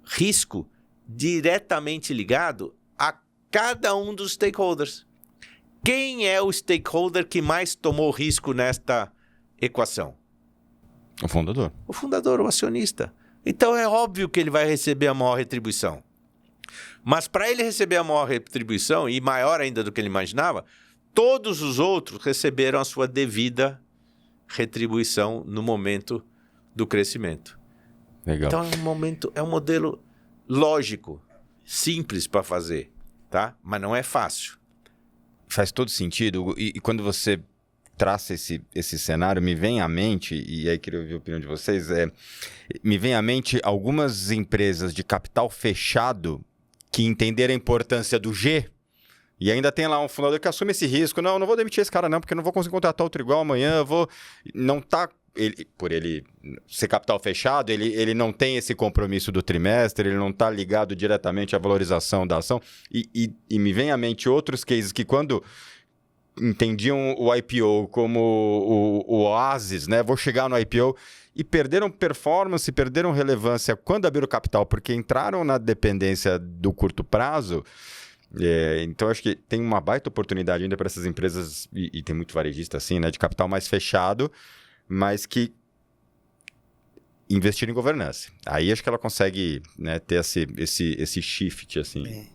Risco diretamente ligado a cada um dos stakeholders. Quem é o stakeholder que mais tomou risco nesta equação? O fundador. O fundador, o acionista. Então é óbvio que ele vai receber a maior retribuição. Mas para ele receber a maior retribuição, e maior ainda do que ele imaginava, todos os outros receberam a sua devida retribuição no momento do crescimento. Legal. Então é um modelo lógico, simples para fazer, tá? Mas não é fácil. Faz todo sentido. E quando você traça esse cenário, me vem à mente, e aí queria ouvir a opinião de vocês, me vem à mente algumas empresas de capital fechado que entenderam a importância do G, e ainda tem lá um fundador que assume esse risco. Não vou demitir esse cara não, porque eu não vou conseguir contratar outro igual amanhã, eu vou... Não tá... Por ele ser capital fechado, ele não tem esse compromisso do trimestre, ele não está ligado diretamente à valorização da ação. E me vem à mente outros cases que quando entendiam o IPO como o oásis, né? Vou chegar no IPO, e perderam performance, perderam relevância quando abriram capital, porque entraram na dependência do curto prazo. Então, acho que tem uma baita oportunidade ainda para essas empresas, e tem muito varejista assim, né? De capital mais fechado, mas que investir em governança. Aí acho que ela consegue, né, ter esse shift, assim.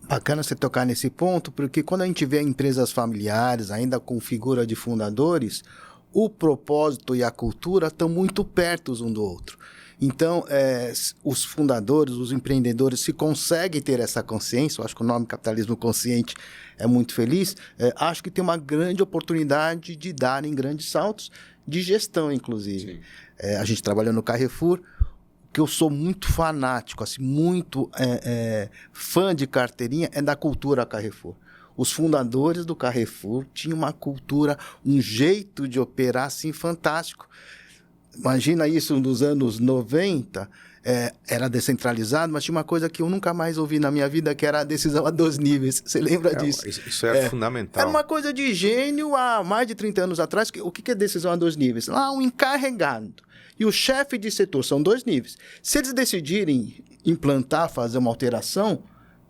Bacana você tocar nesse ponto, porque quando a gente vê empresas familiares, ainda com figura de fundadores, o propósito e a cultura estão muito perto um do outro. Então, os fundadores, os empreendedores, se conseguem ter essa consciência, eu acho que o nome capitalismo consciente é muito feliz, acho que tem uma grande oportunidade de darem grandes saltos de gestão, inclusive. A gente trabalha no Carrefour, que eu sou muito fanático, assim, muito fã de carteirinha, é da cultura Carrefour. Os fundadores do Carrefour tinham uma cultura, um jeito de operar assim fantástico. Imagina isso nos anos 90, era descentralizado, mas tinha uma coisa que eu nunca mais ouvi na minha vida, que era a decisão a 2 níveis. Você lembra disso? Isso é fundamental. Era uma coisa de gênio há mais de 30 anos atrás. O que é decisão a 2 níveis? Lá, um encarregado e o chefe de setor, são 2 níveis. Se eles decidirem implantar, fazer uma alteração,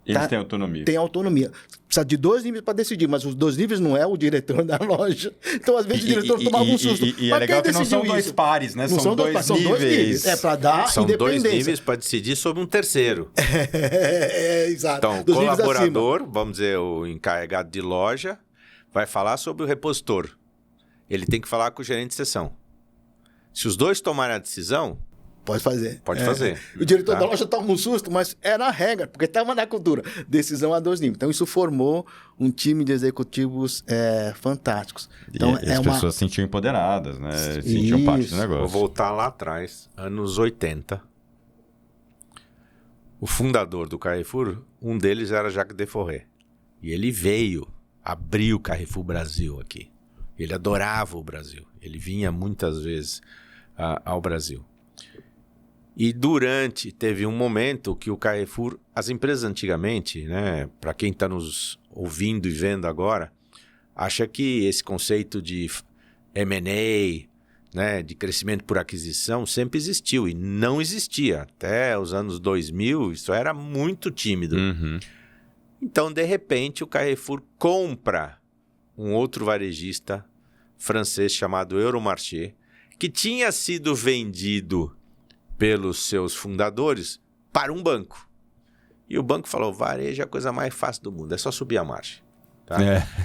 Eles têm autonomia. Tem autonomia. Precisa de 2 níveis para decidir, mas os 2 níveis não é o diretor da loja. Então, às vezes, o diretor tomava um susto. E é legal que não são 2 pares, né? Não são 2 níveis. É para dar são independência. 2 níveis para decidir sobre um terceiro. Exato. Então, o colaborador, vamos dizer, o encarregado de loja, vai falar sobre o repositor. Ele tem que falar com o gerente de seção. Se os 2 tomarem a decisão... Pode fazer. Pode fazer. O diretor da loja toma um susto, mas era a regra, porque estava na cultura. Decisão a 2 níveis. Então, isso formou um time de executivos fantásticos. Então, e as pessoas se sentiam empoderadas, né? Sentiam parte do negócio. Vou voltar lá atrás, anos 80. O fundador do Carrefour, um deles era Jacques Deforest. E ele veio abrir o Carrefour Brasil aqui. Ele adorava o Brasil. Ele vinha muitas vezes ao Brasil. E teve um momento que o Carrefour, as empresas antigamente, né, para quem está nos ouvindo e vendo agora, acha que esse conceito de M&A, né, de crescimento por aquisição, sempre existiu. E não existia. Até os anos 2000, isso era muito tímido. Uhum. Então, de repente, o Carrefour compra um outro varejista francês chamado Euromarché, que tinha sido vendido pelos seus fundadores para um banco. E o banco falou, varejo é a coisa mais fácil do mundo, é só subir a margem. Tá?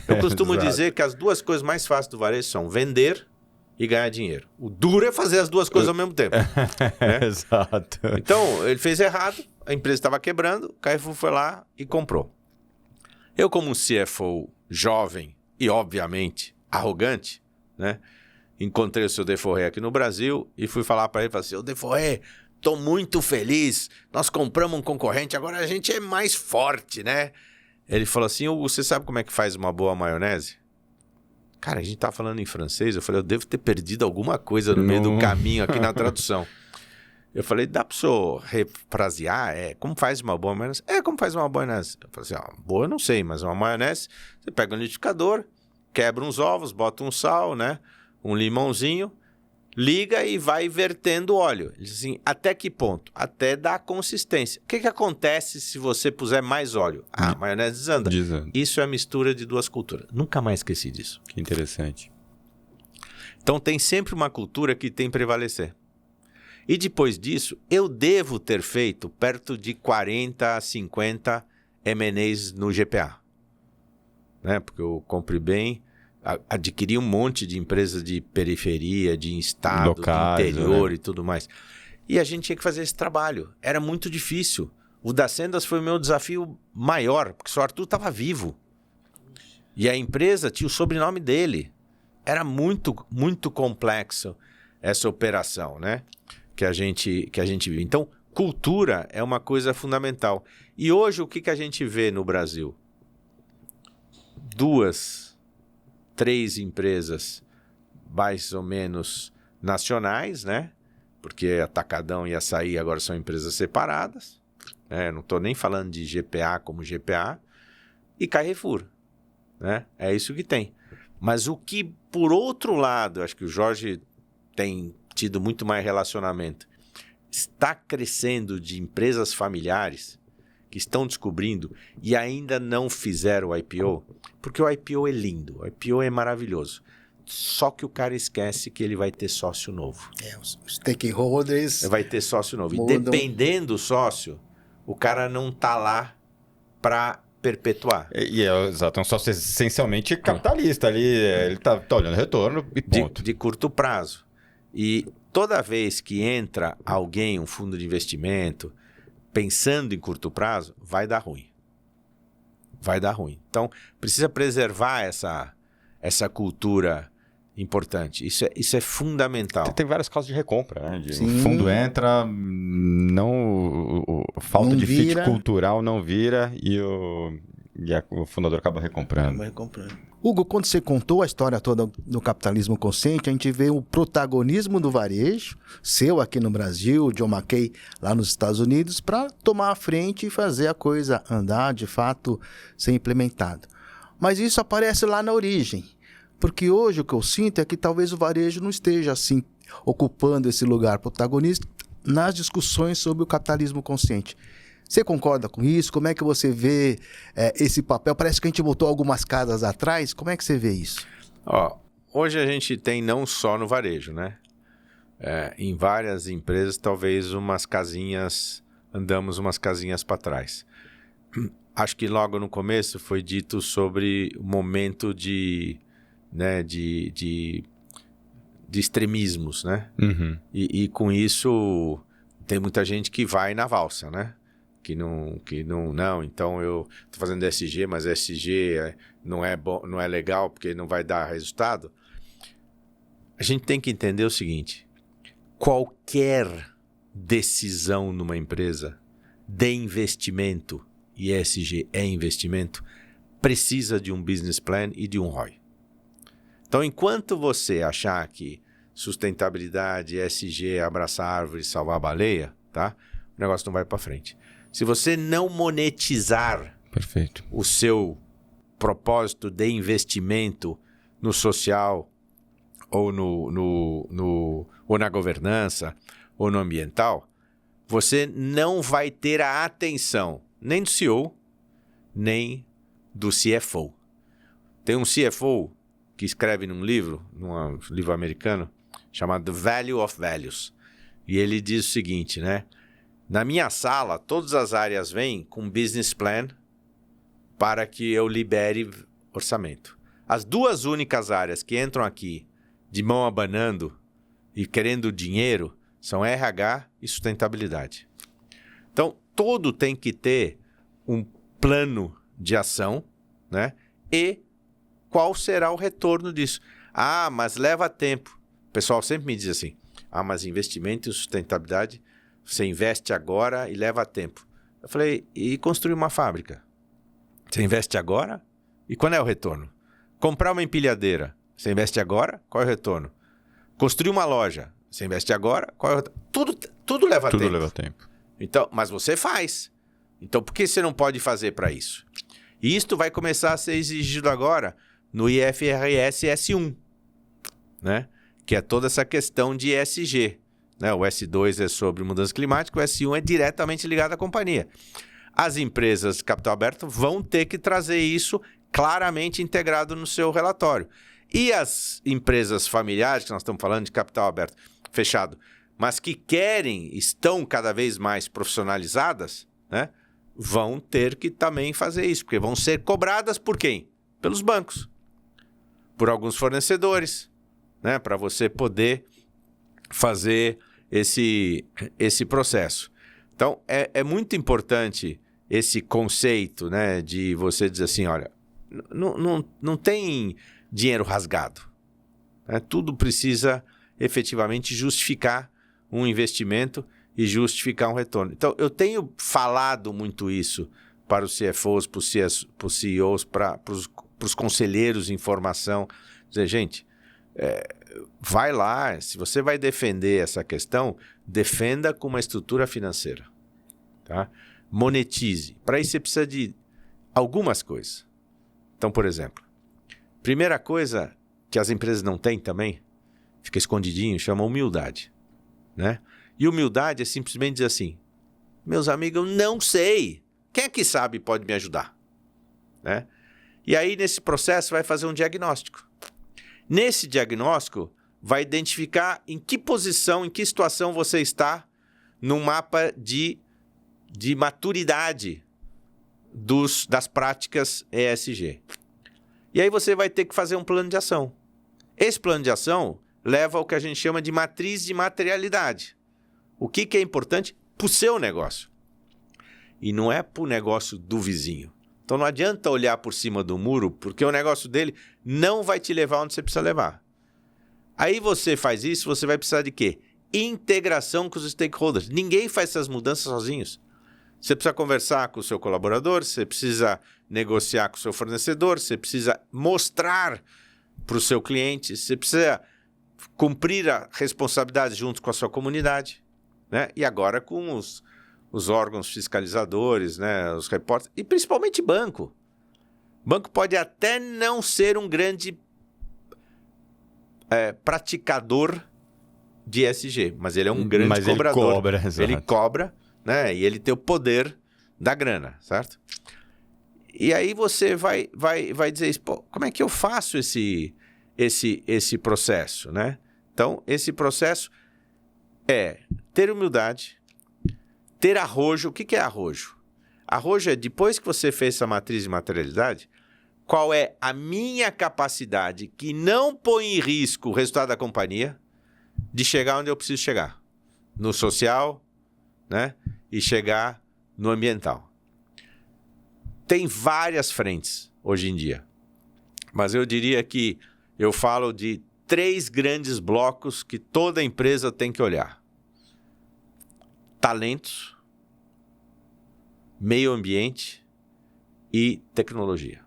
Eu costumo dizer que as 2 coisas mais fáceis do varejo são vender e ganhar dinheiro. O duro é fazer as 2 coisas ao mesmo tempo. Né? Exato. Então, ele fez errado, a empresa estava quebrando, o Carrefour foi lá e comprou. Eu, como um CFO jovem e, obviamente, arrogante, né? Encontrei o seu Deforest aqui no Brasil e fui falar para ele, falei assim, ô Deforest, tô muito feliz, nós compramos um concorrente, agora a gente é mais forte, né? Ele falou assim, você sabe como é que faz uma boa maionese? Cara, a gente tá falando em francês, eu falei, eu devo ter perdido alguma coisa no meio do caminho aqui na tradução. Eu falei, dá pro senhor refrasear? Como faz uma boa maionese? Como faz uma boa maionese? Eu falei assim, boa eu não sei, mas uma maionese, você pega um liquidificador, quebra uns ovos, bota um sal, né? Um limãozinho, liga e vai vertendo óleo. Ele diz assim, até que ponto? Até dar consistência. O que acontece se você puser mais óleo? A maionese desanda. Isso é a mistura de 2 culturas. Nunca mais esqueci disso. Que interessante. Então tem sempre uma cultura que tem que prevalecer. E depois disso, eu devo ter feito perto de 40 a 50 M&As no GPA. Né? Porque eu compre bem... adquiri um monte de empresas de periferia, de estado, locais, de interior, né? E tudo mais. E a gente tinha que fazer esse trabalho. Era muito difícil. O das Sendas foi o meu desafio maior, porque o Arthur estava vivo. E a empresa tinha o sobrenome dele. Era muito, muito complexo essa operação, né? Que a gente vive. Então, cultura é uma coisa fundamental. E hoje, o que a gente vê no Brasil? 2, 3 empresas mais ou menos nacionais, né? Porque Atacadão e Açaí agora são empresas separadas. Né? Não estou nem falando de GPA como GPA. E Carrefour. Né? É isso que tem. Mas o que, por outro lado, acho que o Jorge tem tido muito mais relacionamento, está crescendo de empresas familiares que estão descobrindo e ainda não fizeram o IPO, porque o IPO é lindo, o IPO é maravilhoso. Só que o cara esquece que ele vai ter sócio novo. Os stakeholders... Vai ter sócio novo. Mudam. E dependendo do sócio, o cara não está lá para perpetuar. Exato, é um sócio essencialmente capitalista ali, ele tá olhando retorno e ponto. De curto prazo. E toda vez que entra alguém, um fundo de investimento, pensando em curto prazo, vai dar ruim. Vai dar ruim. Então, precisa preservar essa cultura importante. Isso é fundamental. Tem várias causas de recompra, né? O Sim. fundo entra, falta Não de fit vira. cultural não vira e o fundador acaba recomprando. Hugo, quando você contou a história toda do capitalismo consciente, a gente vê o protagonismo do varejo, seu aqui no Brasil, John Mackey lá nos Estados Unidos, para tomar a frente e fazer a coisa andar, de fato, ser implementado. Mas isso aparece lá na origem, porque hoje o que eu sinto é que talvez o varejo não esteja assim ocupando esse lugar protagonista nas discussões sobre o capitalismo consciente. Você concorda com isso? Como é que você vê esse papel? Parece que a gente botou algumas casas atrás. Como é que você vê isso? Hoje a gente tem não só no varejo, né? Em várias empresas, talvez andamos umas casinhas para trás. Acho que logo no começo foi dito sobre o momento de extremismos, né? Uhum. E com isso tem muita gente que vai na valsa, né? Não, então eu tô fazendo ESG, mas ESG não é bom, não é legal porque não vai dar resultado. A gente tem que entender o seguinte: qualquer decisão numa empresa de investimento, e ESG é investimento, precisa de um business plan e de um ROI. Então, enquanto você achar que sustentabilidade, ESG, abraçar árvore, salvar a baleia, tá? O negócio não vai para frente. Se você não monetizar Perfeito. o seu propósito de investimento no social ou ou na governança ou no ambiental, você não vai ter a atenção nem do CEO, nem do CFO. Tem um CFO que escreve num livro americano, chamado The Value of Values. E ele diz o seguinte, né? Na minha sala, todas as áreas vêm com business plan para que eu libere orçamento. As duas únicas áreas que entram aqui de mão abanando e querendo dinheiro são RH e sustentabilidade. Então, todo tem que ter um plano de ação, né? E qual será o retorno disso? Mas leva tempo. O pessoal sempre me diz assim, mas investimento em sustentabilidade, você investe agora e leva tempo. Eu falei, e construir uma fábrica? Você investe agora? E quando é o retorno? Comprar uma empilhadeira, você investe agora? Qual é o retorno? Construir uma loja, você investe agora? Qual é o retorno? Tudo leva tempo. Tudo leva tempo. Então, mas você faz. Então, por que você não pode fazer para isso? E isto vai começar a ser exigido agora no IFRS S1, né? Que é toda essa questão de ESG. Né? O S2 é sobre mudança climática, o S1 é diretamente ligado à companhia. As empresas de capital aberto vão ter que trazer isso claramente integrado no seu relatório. E as empresas familiares, que nós estamos falando de capital aberto fechado, mas que estão cada vez mais profissionalizadas, né? Vão ter que também fazer isso, porque vão ser cobradas por quem? Pelos bancos, por alguns fornecedores, né? Para você poder fazer esse processo. Então, é muito importante esse conceito, né, de você dizer assim, olha, não tem dinheiro rasgado. Né? Tudo precisa efetivamente justificar um investimento e justificar um retorno. Então, eu tenho falado muito isso para os CFOs, para os CEOs, para os conselheiros em formação. Dizer, gente, vai lá, se você vai defender essa questão, defenda com uma estrutura financeira. Tá? Monetize. Para isso você precisa de algumas coisas. Então, por exemplo, primeira coisa que as empresas não têm também, fica escondidinho, chama humildade. Né? E humildade é simplesmente dizer assim, meus amigos, eu não sei. Quem é que sabe pode me ajudar? Né? E aí, nesse processo, vai fazer um diagnóstico. Nesse diagnóstico, vai identificar em que posição, em que situação você está no mapa de maturidade das práticas ESG. E aí você vai ter que fazer um plano de ação. Esse plano de ação leva ao que a gente chama de matriz de materialidade. O que é importante para o seu negócio. E não é para o negócio do vizinho. Então não adianta olhar por cima do muro, porque o negócio dele não vai te levar onde você precisa levar. Aí você faz isso, você vai precisar de quê? Integração com os stakeholders. Ninguém faz essas mudanças sozinhos. Você precisa conversar com o seu colaborador, você precisa negociar com o seu fornecedor, você precisa mostrar para o seu cliente, você precisa cumprir a responsabilidade junto com a sua comunidade, né? E agora com os órgãos fiscalizadores, né? Os repórteres, e principalmente banco. Banco pode até não ser um grande praticador de ESG, mas ele é um grande cobrador. Ele cobra, exato. Ele cobra, né? E ele tem o poder da grana, certo? E aí você vai dizer, pô, como é que eu faço esse processo, né? Então, esse processo é ter humildade, ter arrojo. O que é arrojo? Arrojo é, depois que você fez essa matriz de materialidade, qual é a minha capacidade que não põe em risco o resultado da companhia de chegar onde eu preciso chegar? No social, né? E chegar no ambiental. Tem várias frentes hoje em dia, mas eu diria que eu falo de 3 grandes blocos que toda empresa tem que olhar: talentos, meio ambiente e tecnologia.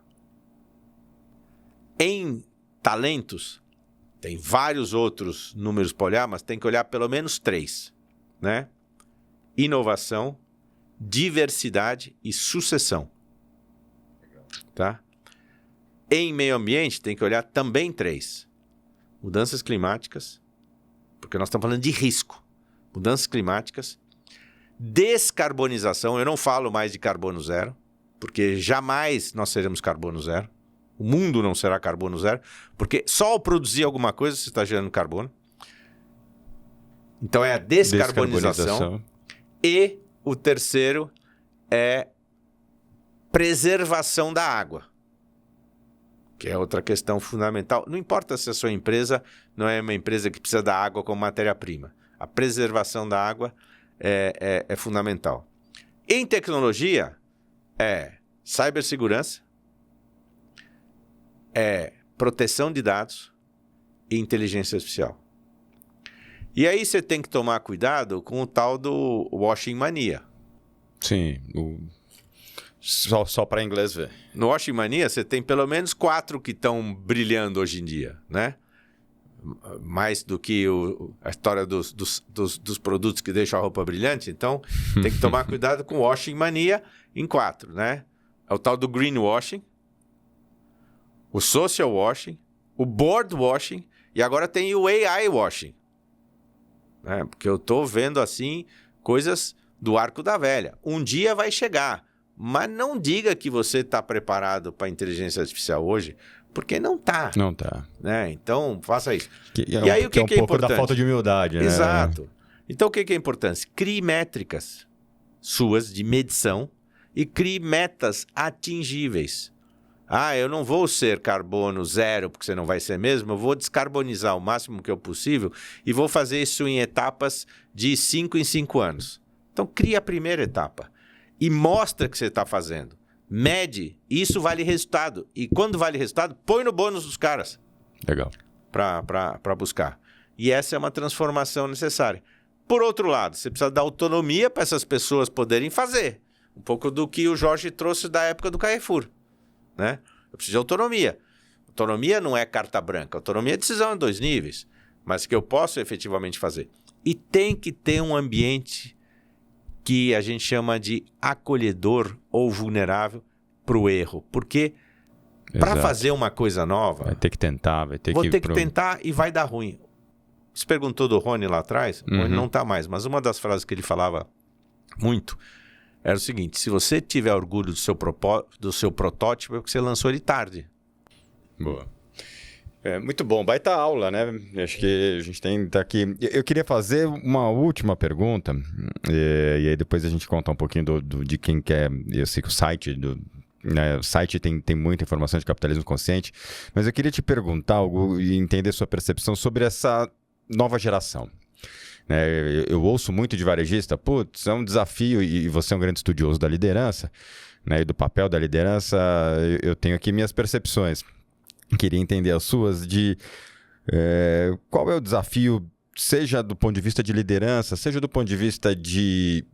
Em talentos, tem vários outros números para olhar, mas tem que olhar pelo menos 3, né? Inovação, diversidade e sucessão. Tá? Em meio ambiente, tem que olhar também 3. Mudanças climáticas, porque nós estamos falando de risco. Mudanças climáticas, descarbonização. Eu não falo mais de carbono zero, porque jamais nós seremos carbono zero. O mundo não será carbono zero, porque só ao produzir alguma coisa você está gerando carbono. Então é a descarbonização. E o terceiro é preservação da água, que é outra questão fundamental. Não importa se a sua empresa não é uma empresa que precisa da água como matéria-prima. A preservação da água é fundamental. Em tecnologia, é cibersegurança, é proteção de dados e inteligência artificial. E aí você tem que tomar cuidado com o tal do washing mania. Sim, só para inglês ver. No washing mania, você tem pelo menos 4 que estão brilhando hoje em dia, né? Mais do que a história dos produtos que deixam a roupa brilhante. Então, tem que tomar cuidado com o washing mania em 4, né? É o tal do greenwashing, o social washing, o board washing e agora tem o AI washing. Né? Porque eu estou vendo, assim, coisas do arco da velha. Um dia vai chegar, mas não diga que você está preparado para a inteligência artificial hoje, porque não está. Não está. Né? Então, faça isso. E aí, o que é importante? Pouco da falta de humildade, né? Exato. Então, o que é importante? Crie métricas suas de medição e crie metas atingíveis. Ah, eu não vou ser carbono zero, porque você não vai ser mesmo. Eu vou descarbonizar o máximo que é possível e vou fazer isso em etapas de 5 em 5 anos. Então, cria a primeira etapa e mostra que você está fazendo. Mede, isso vale resultado. E quando vale resultado, põe no bônus dos caras. Legal. Para buscar. E essa é uma transformação necessária. Por outro lado, você precisa dar autonomia para essas pessoas poderem fazer. Um pouco do que o Jorge trouxe da época do Carrefour. Né? Eu preciso de autonomia. Autonomia não é carta branca. Autonomia é decisão em 2 níveis. Mas que eu posso efetivamente fazer. E tem que ter um ambiente que a gente chama de acolhedor ou vulnerável para o erro. Porque para fazer uma coisa nova... Vai ter que tentar, Vou ter que tentar e vai dar ruim. Você perguntou do Rony lá atrás? O Rony não está mais, mas uma das frases que ele falava muito era o seguinte: se você tiver orgulho do seu protótipo, é porque você lançou ele tarde. Boa. Muito bom, baita aula, né? Acho que a gente tá aqui. Eu queria fazer uma última pergunta, e aí depois a gente conta um pouquinho de quem quer. Eu sei que o site o site tem muita informação de capitalismo consciente, mas eu queria te perguntar algo e entender sua percepção sobre essa nova geração. Eu ouço muito de varejista, putz, é um desafio, e você é um grande estudioso da liderança, né, e do papel da liderança. Eu tenho aqui minhas percepções. Queria entender as suas de qual é o desafio, seja do ponto de vista de liderança, seja do ponto de vista de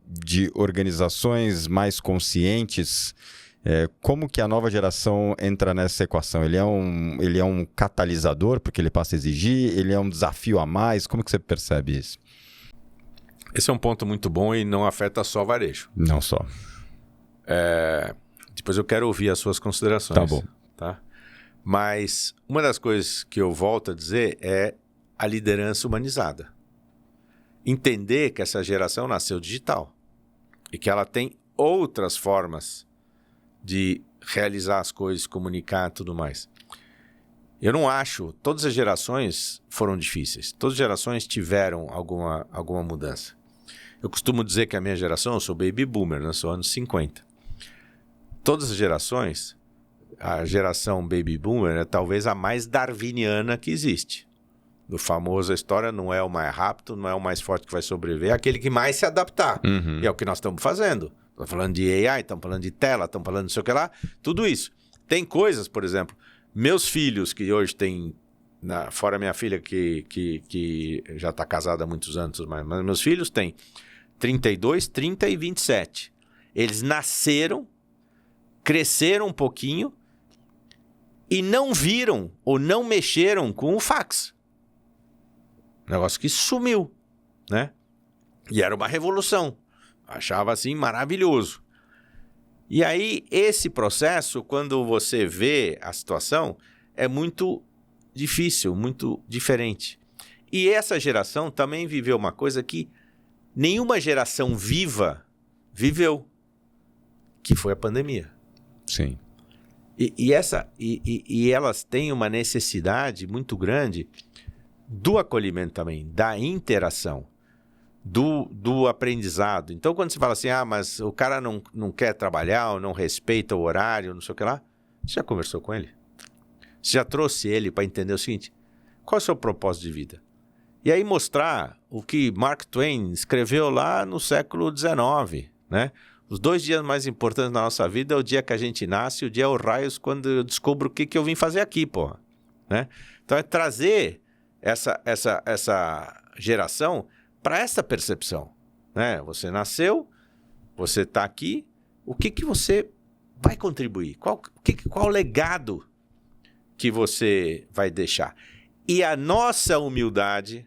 organizações mais conscientes. Como que a nova geração entra nessa equação? Ele é um catalisador porque ele passa a exigir? Ele é um desafio a mais? Como que você percebe isso? Esse é um ponto muito bom e não afeta só varejo. Não só. Depois eu quero ouvir as suas considerações. Tá bom. Tá? Mas uma das coisas que eu volto a dizer é a liderança humanizada. Entender que essa geração nasceu digital e que ela tem outras formas de realizar as coisas, comunicar e tudo mais. Eu não acho... Todas as gerações foram difíceis. Todas as gerações tiveram alguma mudança. Eu costumo dizer que a minha geração, eu sou baby boomer, né? Sou anos 50. Todas as gerações, a geração baby boomer é talvez a mais darwiniana que existe. Do famoso, a história não é o mais rápido, não é o mais forte que vai sobreviver, é aquele que mais se adaptar. Uhum. E é o que nós estamos fazendo. Estamos falando de AI, estamos falando de tela, estamos falando de não sei o que lá. Tudo isso. Tem coisas, por exemplo, meus filhos que hoje têm... fora minha filha que já está casada há muitos anos, mas meus filhos têm 32, 30 e 27. Eles nasceram, cresceram um pouquinho e não viram ou não mexeram com o fax. Negócio que sumiu, né? E era uma revolução. Achava assim maravilhoso. E aí esse processo, quando você vê a situação, é muito difícil, muito diferente. E essa geração também viveu uma coisa que nenhuma geração viva viveu, que foi a pandemia. Sim. E elas têm uma necessidade muito grande do acolhimento também, da interação, do aprendizado. Então, quando você fala assim, mas o cara não quer trabalhar, ou não respeita o horário, não sei o que lá, você já conversou com ele? Você já trouxe ele para entender o seguinte, qual é o seu propósito de vida? E aí mostrar o que Mark Twain escreveu lá no século XIX, né? Os 2 dias mais importantes da nossa vida é o dia que a gente nasce e o dia é o raios quando eu descubro o que eu vim fazer aqui, porra. Né? Então é trazer essa geração para essa percepção. Né? Você nasceu, você está aqui, o que você vai contribuir? Qual o legado que você vai deixar? E a nossa humildade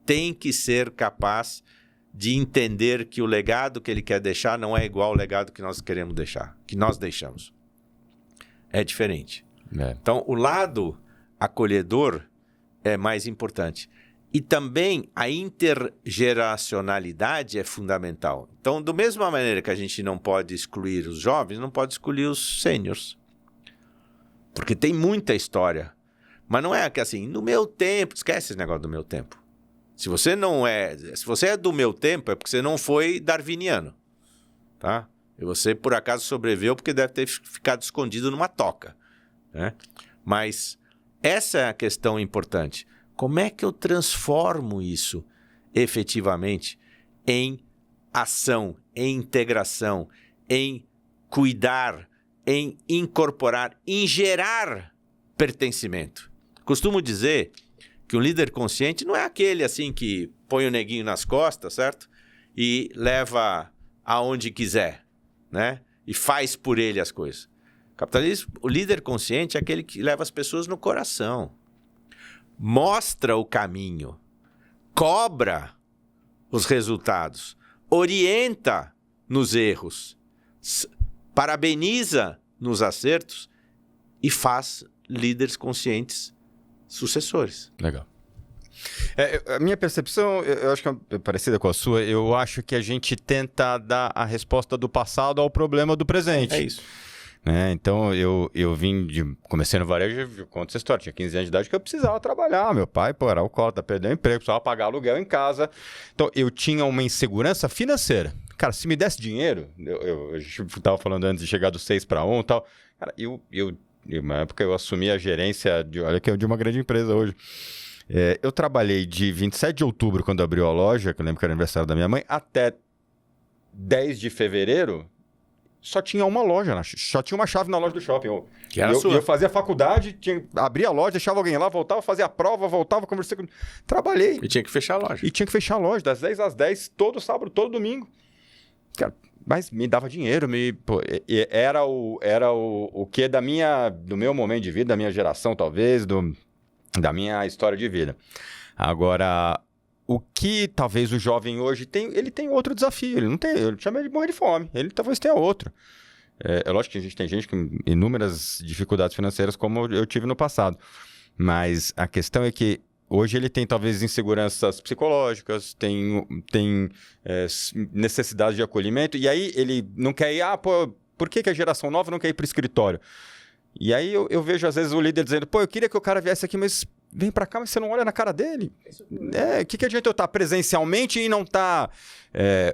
tem que ser capaz de entender que o legado que ele quer deixar não é igual ao legado que nós queremos deixar, que nós deixamos. É diferente. É. Então, o lado acolhedor é mais importante. E também a intergeracionalidade é fundamental. Então, da mesma maneira que a gente não pode excluir os jovens, não pode excluir os sêniors. Porque tem muita história. Mas não é que assim, no meu tempo, esquece esse negócio do meu tempo. Se você é do meu tempo, é porque você não foi darwiniano, tá? E você, por acaso, sobreviveu porque deve ter ficado escondido numa toca, né? Mas essa é a questão importante. Como é que eu transformo isso efetivamente em ação, em integração, em cuidar, em incorporar, em gerar pertencimento? Costumo dizer que um líder consciente não é aquele assim que põe o neguinho nas costas, certo? E leva aonde quiser, né? E faz por ele as coisas. O líder consciente é aquele que leva as pessoas no coração. Mostra o caminho. Cobra os resultados. Orienta nos erros. Parabeniza nos acertos. E faz líderes conscientes sucessores. Legal. A minha percepção, eu acho que é parecida com a sua, eu acho que a gente tenta dar a resposta do passado ao problema do presente. É isso. Então, comecei no varejo, eu conto essa história, tinha 15 anos de idade que eu precisava trabalhar, meu pai, era alcoólatra, perdeu o emprego, precisava pagar aluguel em casa, então eu tinha uma insegurança financeira. Cara, se me desse dinheiro, a gente estava falando antes de chegar do 6 para 1 e tal, cara, uma época eu assumi a gerência de uma grande empresa hoje. Eu trabalhei de 27 de outubro, quando abriu a loja, que eu lembro que era aniversário da minha mãe, até 10 de fevereiro, só tinha uma loja, só tinha uma chave na loja do shopping. Que era sua. Eu fazia faculdade, abria a loja, deixava alguém lá, voltava, fazia a prova, voltava, conversei com... Trabalhei. E tinha que fechar a loja. E tinha que fechar a loja, das 10 às 10, todo sábado, todo domingo. Cara, mas me dava dinheiro, era o que do meu momento de vida, da minha geração, talvez, da minha história de vida. Agora, o que talvez o jovem hoje tem, ele tem outro desafio, ele chama de morrer de fome, ele talvez tenha outro. É lógico que tem gente com inúmeras dificuldades financeiras, como eu tive no passado, mas a questão é que hoje ele tem talvez inseguranças psicológicas, tem necessidade de acolhimento, e aí ele não quer ir, pô, por que a geração nova não quer ir para o escritório? E aí eu vejo às vezes o líder dizendo, pô, eu queria que o cara viesse aqui, mas vem para cá, mas você não olha na cara dele. O que adianta eu estar presencialmente e não estar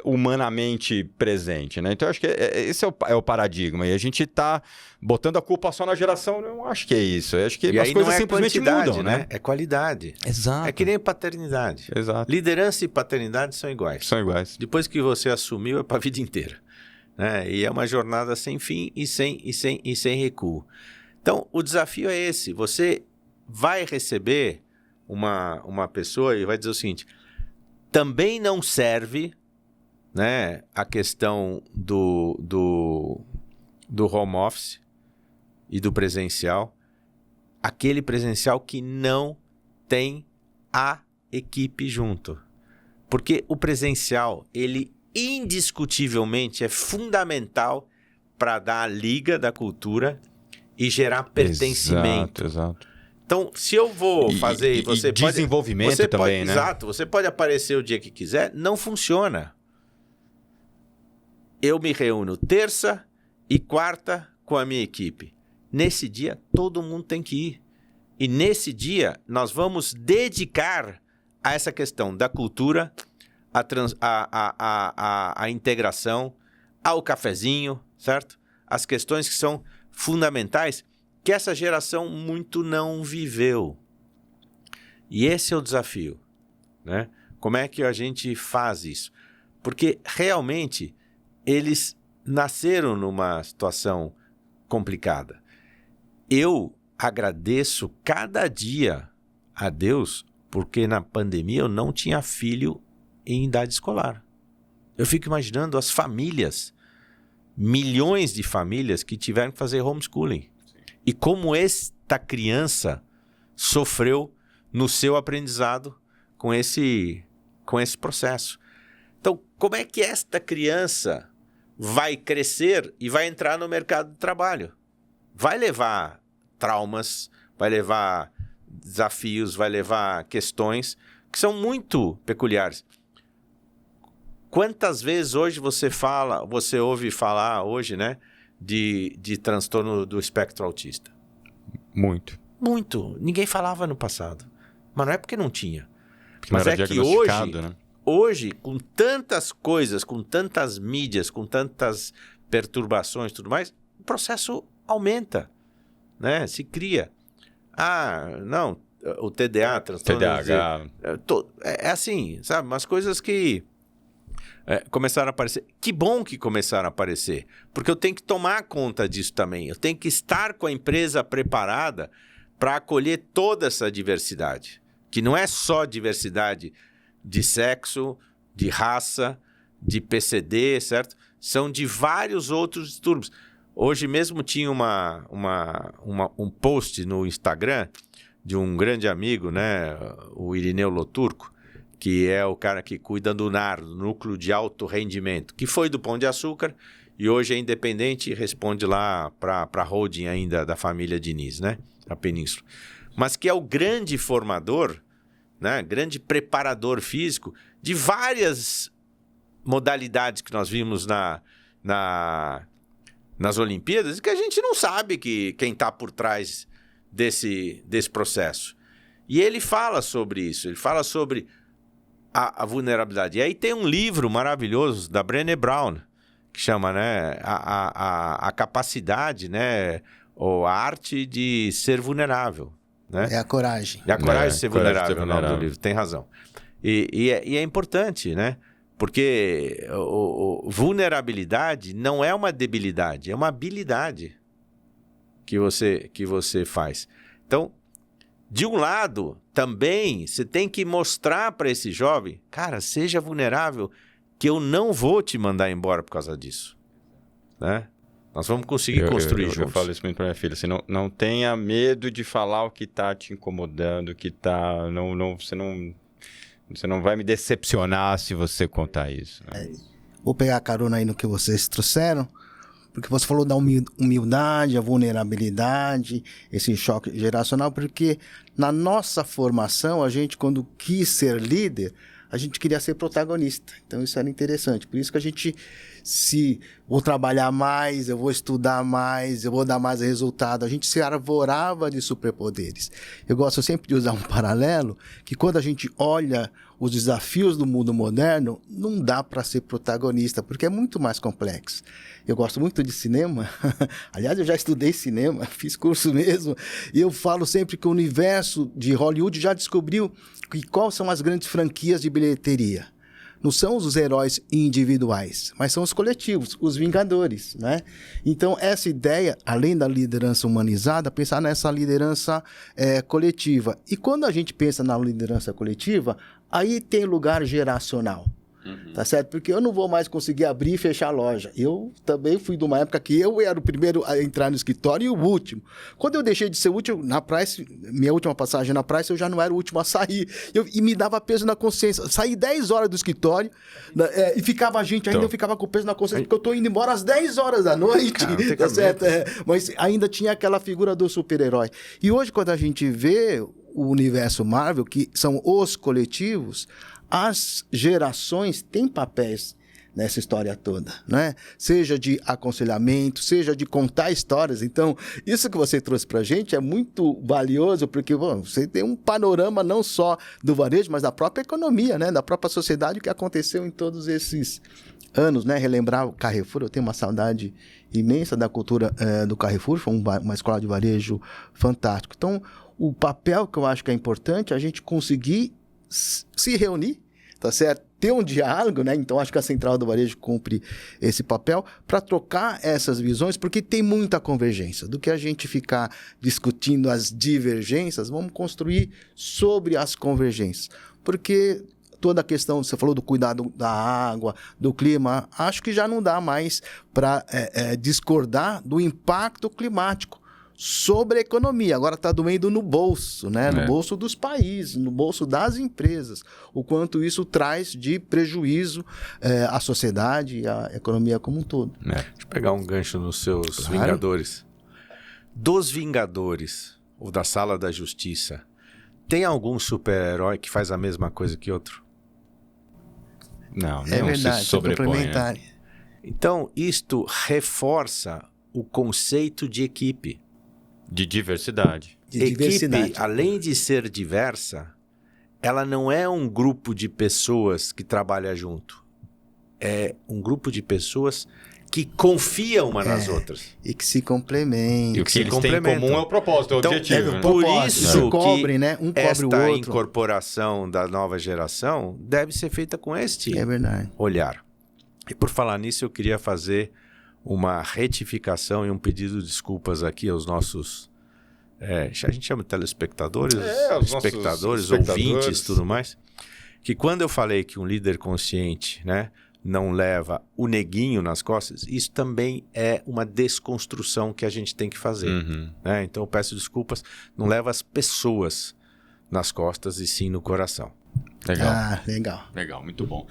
humanamente presente, né? Então eu acho que esse é o paradigma, e a gente está botando a culpa só na geração, eu não acho que é isso, eu acho que e as aí coisas não é simplesmente mudam, né? É qualidade. Exato. É que nem paternidade. Exato. Liderança e paternidade são iguais. São iguais. Depois que você assumiu, é para a vida inteira. Né? E é uma jornada sem fim e sem recuo. Então, o desafio é esse. Você vai receber uma pessoa e vai dizer o seguinte, também não serve, né, a questão do home office e do presencial, aquele presencial que não tem a equipe junto. Porque o presencial, ele indiscutivelmente é fundamental para dar a liga da cultura e gerar pertencimento. Exato. Então, se eu vou fazer... E você desenvolvimento pode, também, né? Exato. Você pode aparecer o dia que quiser, não funciona. Eu me reúno terça e quarta com a minha equipe. Nesse dia, todo mundo tem que ir. E nesse dia, nós vamos dedicar a essa questão da cultura, a integração, ao cafezinho, certo? As questões que são fundamentais, que essa geração muito não viveu. E esse é o desafio, né? Como é que a gente faz isso? Porque realmente eles nasceram numa situação complicada. Eu agradeço cada dia a Deus, porque na pandemia eu não tinha filho em idade escolar. Eu fico imaginando as famílias, milhões de famílias que tiveram que fazer homeschooling. E como esta criança sofreu no seu aprendizado com esse processo. Então, como é que esta criança vai crescer e vai entrar no mercado de trabalho? Vai levar traumas, vai levar desafios, vai levar questões que são muito peculiares. Quantas vezes hoje você ouve falar hoje, né, de transtorno do espectro autista? Muito. Muito. Ninguém falava no passado. Mas não é porque não tinha. Porque mas é que hoje, com tantas coisas, com tantas mídias, com tantas perturbações e tudo mais, o processo aumenta, né? Se cria. Não, o TDA, transtorno... TDAH... É assim, sabe? Umas coisas que começaram a aparecer. Que bom que começaram a aparecer, porque eu tenho que tomar conta disso também. Eu tenho que estar com a empresa preparada para acolher toda essa diversidade, que não é só diversidade de sexo, de raça, de PCD, certo? São de vários outros distúrbios. Hoje mesmo tinha um post no Instagram de um grande amigo, né, o Irineu Loturco, que é o cara que cuida do NAR, do Núcleo de Alto Rendimento, que foi do Pão de Açúcar e hoje é independente e responde lá para a holding ainda da família Diniz, né, a Península. Mas que é o grande formador, né, grande preparador físico de várias modalidades que nós vimos nas Olimpíadas e que a gente não sabe quem está por trás desse processo. E ele fala sobre isso, ele fala sobre a vulnerabilidade. E aí tem um livro maravilhoso da Brené Brown, que chama, né, a capacidade, né, ou a arte de ser vulnerável. Né? É a coragem. É a coragem de ser vulnerável, o nome do livro, tem razão. E é importante, né? Porque vulnerabilidade não é uma debilidade, é uma habilidade que você faz. Então, de um lado, também você tem que mostrar para esse jovem, cara, seja vulnerável, que eu não vou te mandar embora por causa disso. Né? Nós vamos conseguir construir juntos. Eu falo isso muito para minha filha, assim, não tenha medo de falar o que está te incomodando, que tá, você não vai me decepcionar se você contar isso. Né? Vou pegar a carona aí no que vocês trouxeram, Porque você falou da humildade, a vulnerabilidade, esse choque geracional, porque na nossa formação, a gente, quando quis ser líder, a gente queria ser protagonista. Então, isso era interessante. Por isso que a gente, se vou trabalhar mais, eu vou estudar mais, eu vou dar mais resultado, a gente se arvorava de superpoderes. Eu gosto sempre de usar um paralelo, que quando a gente olha os desafios do mundo moderno, não dá para ser protagonista, porque é muito mais complexo. Eu gosto muito de cinema, aliás, eu já estudei cinema, fiz curso mesmo, e eu falo sempre que o universo de Hollywood já descobriu quais são as grandes franquias de bilheteria. Não são os heróis individuais, mas são os coletivos, os Vingadores, né? Então, essa ideia, além da liderança humanizada, pensar nessa liderança coletiva. E quando a gente pensa na liderança coletiva, aí tem lugar geracional. Tá certo? Porque eu não vou mais conseguir abrir e fechar a loja. Eu também fui de uma época que eu era o primeiro a entrar no escritório e o último. Quando eu deixei de ser último, na Price, minha última passagem na Price, eu já não era o último a sair. E me dava peso na consciência. Saí 10 horas do escritório e ficava a gente, ainda eu ficava com peso na consciência, porque eu tô indo embora às 10 horas da noite. Tá certo? Mas ainda tinha aquela figura do super-herói. E hoje, quando a gente vê o universo Marvel, que são os coletivos, as gerações têm papéis nessa história toda, né? Seja de aconselhamento, seja de contar histórias. Então, isso que você trouxe pra gente é muito valioso, porque você tem um panorama não só do varejo, mas da própria economia, né? Da própria sociedade, o que aconteceu em todos esses anos, né? Relembrar o Carrefour, eu tenho uma saudade imensa da cultura do Carrefour, foi uma escola de varejo fantástico. Então, o papel que eu acho que é importante é a gente conseguir se reunir, tá certo? Ter um diálogo, né? Então, acho que a Central do Varejo cumpre esse papel para trocar essas visões, porque tem muita convergência. Do que a gente ficar discutindo as divergências, vamos construir sobre as convergências. Porque toda a questão, você falou do cuidado da água, do clima, acho que já não dá mais para discordar do impacto climático sobre a economia. Agora está doendo no bolso, né? No bolso dos países, no bolso das empresas. O quanto isso traz de prejuízo à sociedade e à economia como um todo. Deixa eu pegar um gancho nos seus Vingadores. Dos Vingadores, ou da Sala da Justiça, tem algum super-herói que faz a mesma coisa que outro? Não, é verdade, se sobrepõe. Né? Então, isto reforça o conceito de equipe. De diversidade. Equipe, além de ser diversa, ela não é um grupo de pessoas que trabalha junto. É um grupo de pessoas que confiam uma nas outras. E que se complementam. E o que eles têm em comum é o propósito, é o objetivo. Né? Por isso cobre, que né? Um cobre esta o outro. incorporação da nova geração deve ser feita com este olhar. E por falar nisso, eu queria fazer uma retificação e um pedido de desculpas aqui aos nossos... a gente chama de telespectadores, espectadores, ouvintes, tudo mais. Que quando eu falei que um líder consciente, né, não leva o neguinho nas costas, isso também é uma desconstrução que a gente tem que fazer. Né? Então eu peço desculpas, não leva as pessoas nas costas e sim no coração. Legal. Legal. Legal, muito bom.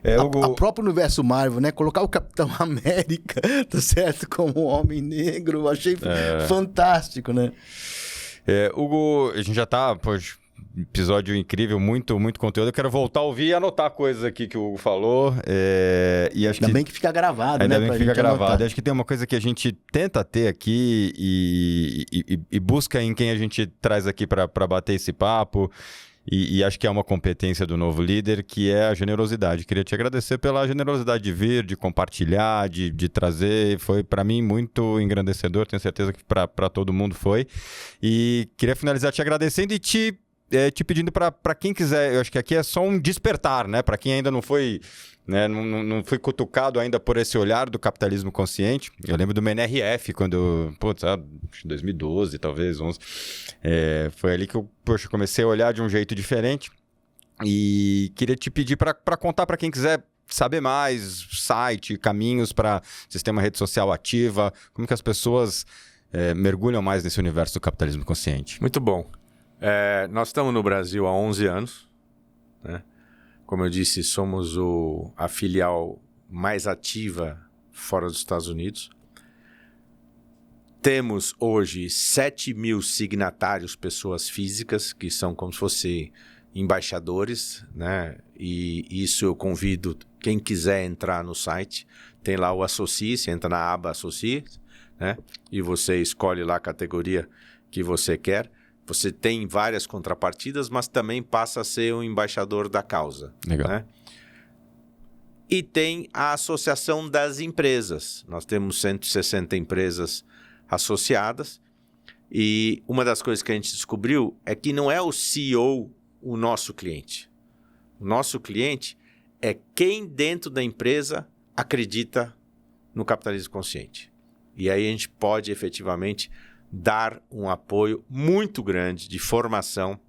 A próprio universo Marvel, né? Colocar o Capitão América, tá certo? Como um homem negro, eu achei fantástico, né? Hugo, a gente já tá, episódio incrível, muito, muito conteúdo. Eu quero voltar a ouvir e anotar coisas aqui que o Hugo falou. E acho Ainda bem que fica gravado, Ainda né? bem que fica gravado. Acho que tem uma coisa que a gente tenta ter aqui e busca em quem a gente traz aqui para bater esse papo. E acho que é uma competência do novo líder, que é a generosidade. Queria te agradecer pela generosidade de vir, de compartilhar, de trazer. Foi, para mim, muito engrandecedor. Tenho certeza que para todo mundo foi. E queria finalizar te agradecendo e te pedindo para quem quiser. Eu acho que aqui é só um despertar, né? Para quem ainda não foi... Né, não fui cutucado ainda por esse olhar do capitalismo consciente. Eu lembro do MNRF, quando, 2012, talvez, 11. Foi ali que eu comecei a olhar de um jeito diferente. E queria te pedir para contar para quem quiser saber mais, site, caminhos para sistema rede social ativa, como que as pessoas mergulham mais nesse universo do capitalismo consciente. Muito bom. Nós estamos no Brasil há 11 anos, né? Como eu disse, somos a filial mais ativa fora dos Estados Unidos. Temos hoje 7.000 signatários, pessoas físicas, que são como se fossem embaixadores, né? E isso eu convido quem quiser entrar no site. Tem lá o Associe-se, entra na aba Associe-se, né? E você escolhe lá a categoria que você quer. Você tem várias contrapartidas, mas também passa a ser um embaixador da causa. Legal. Né? E tem a Associação das Empresas. Nós temos 160 empresas associadas. E uma das coisas que a gente descobriu é que não é o CEO o nosso cliente. O nosso cliente é quem dentro da empresa acredita no capitalismo consciente. E aí a gente pode efetivamente dar um apoio muito grande de formação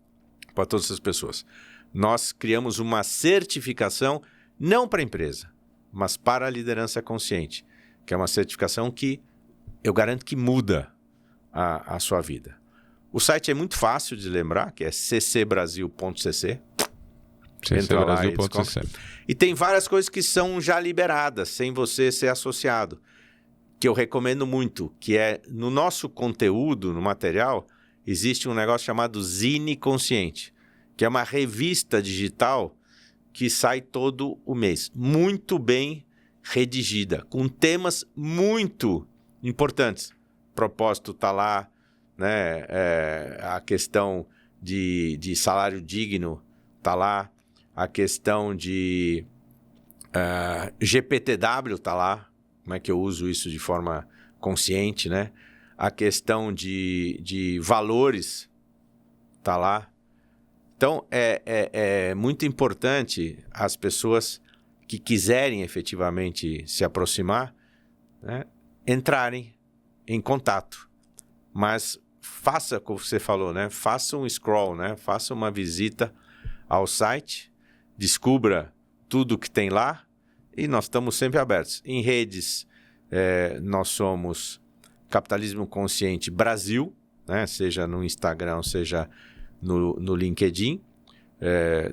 para todas essas pessoas. Nós criamos uma certificação não para a empresa, mas para a liderança consciente, que é uma certificação que eu garanto que muda a sua vida. O site é muito fácil de lembrar, que é ccbrasil.cc. Entra lá e descobre. E tem várias coisas que são já liberadas, sem você ser associado, que eu recomendo muito, que é no nosso conteúdo, no material, existe um negócio chamado Zine Consciente, que é uma revista digital que sai todo o mês, muito bem redigida, com temas muito importantes. Propósito está lá, né? A questão de salário digno está lá, a questão de GPTW está lá, como é que eu uso isso de forma consciente, né? A questão de valores está lá. Então, é muito importante as pessoas que quiserem efetivamente se aproximar, né, entrarem em contato. Mas faça, como você falou, né? Faça um scroll, né? Faça uma visita ao site, descubra tudo que tem lá e nós estamos sempre abertos. Em redes, nós somos Capitalismo Consciente Brasil, né? Seja no Instagram, seja no LinkedIn.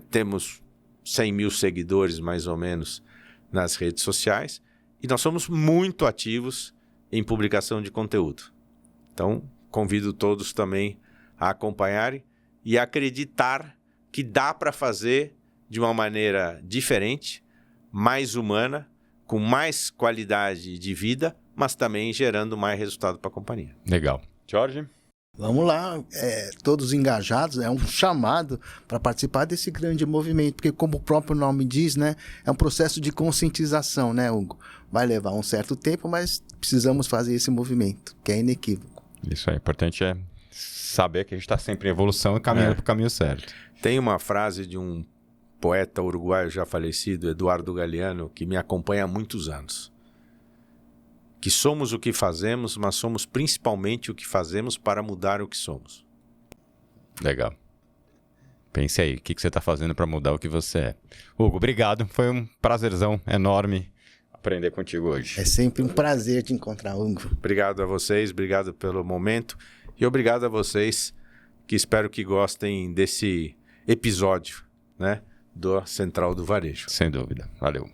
Temos 100 mil seguidores, mais ou menos, nas redes sociais. E nós somos muito ativos em publicação de conteúdo. Então, convido todos também a acompanharem e acreditar que dá para fazer de uma maneira diferente, mais humana, com mais qualidade de vida, mas também gerando mais resultado para a companhia. Legal. Jorge? Vamos lá, todos engajados, é um chamado para participar desse grande movimento, porque como o próprio nome diz, né, é um processo de conscientização, né, Hugo? Vai levar um certo tempo, mas precisamos fazer esse movimento, que é inequívoco. Isso aí, o importante é saber que a gente está sempre em evolução e caminhando para o caminho certo. Tem uma frase de um poeta uruguaio já falecido, Eduardo Galeano, que me acompanha há muitos anos. Que somos o que fazemos, mas somos principalmente o que fazemos para mudar o que somos. Legal. Pense aí, o que você está fazendo para mudar o que você é. Hugo, obrigado. Foi um prazerzão enorme aprender contigo hoje. É sempre um prazer te encontrar, Hugo. Obrigado a vocês, obrigado pelo momento e obrigado a vocês que espero que gostem desse episódio, né, do Central do Varejo. Sem dúvida. Valeu.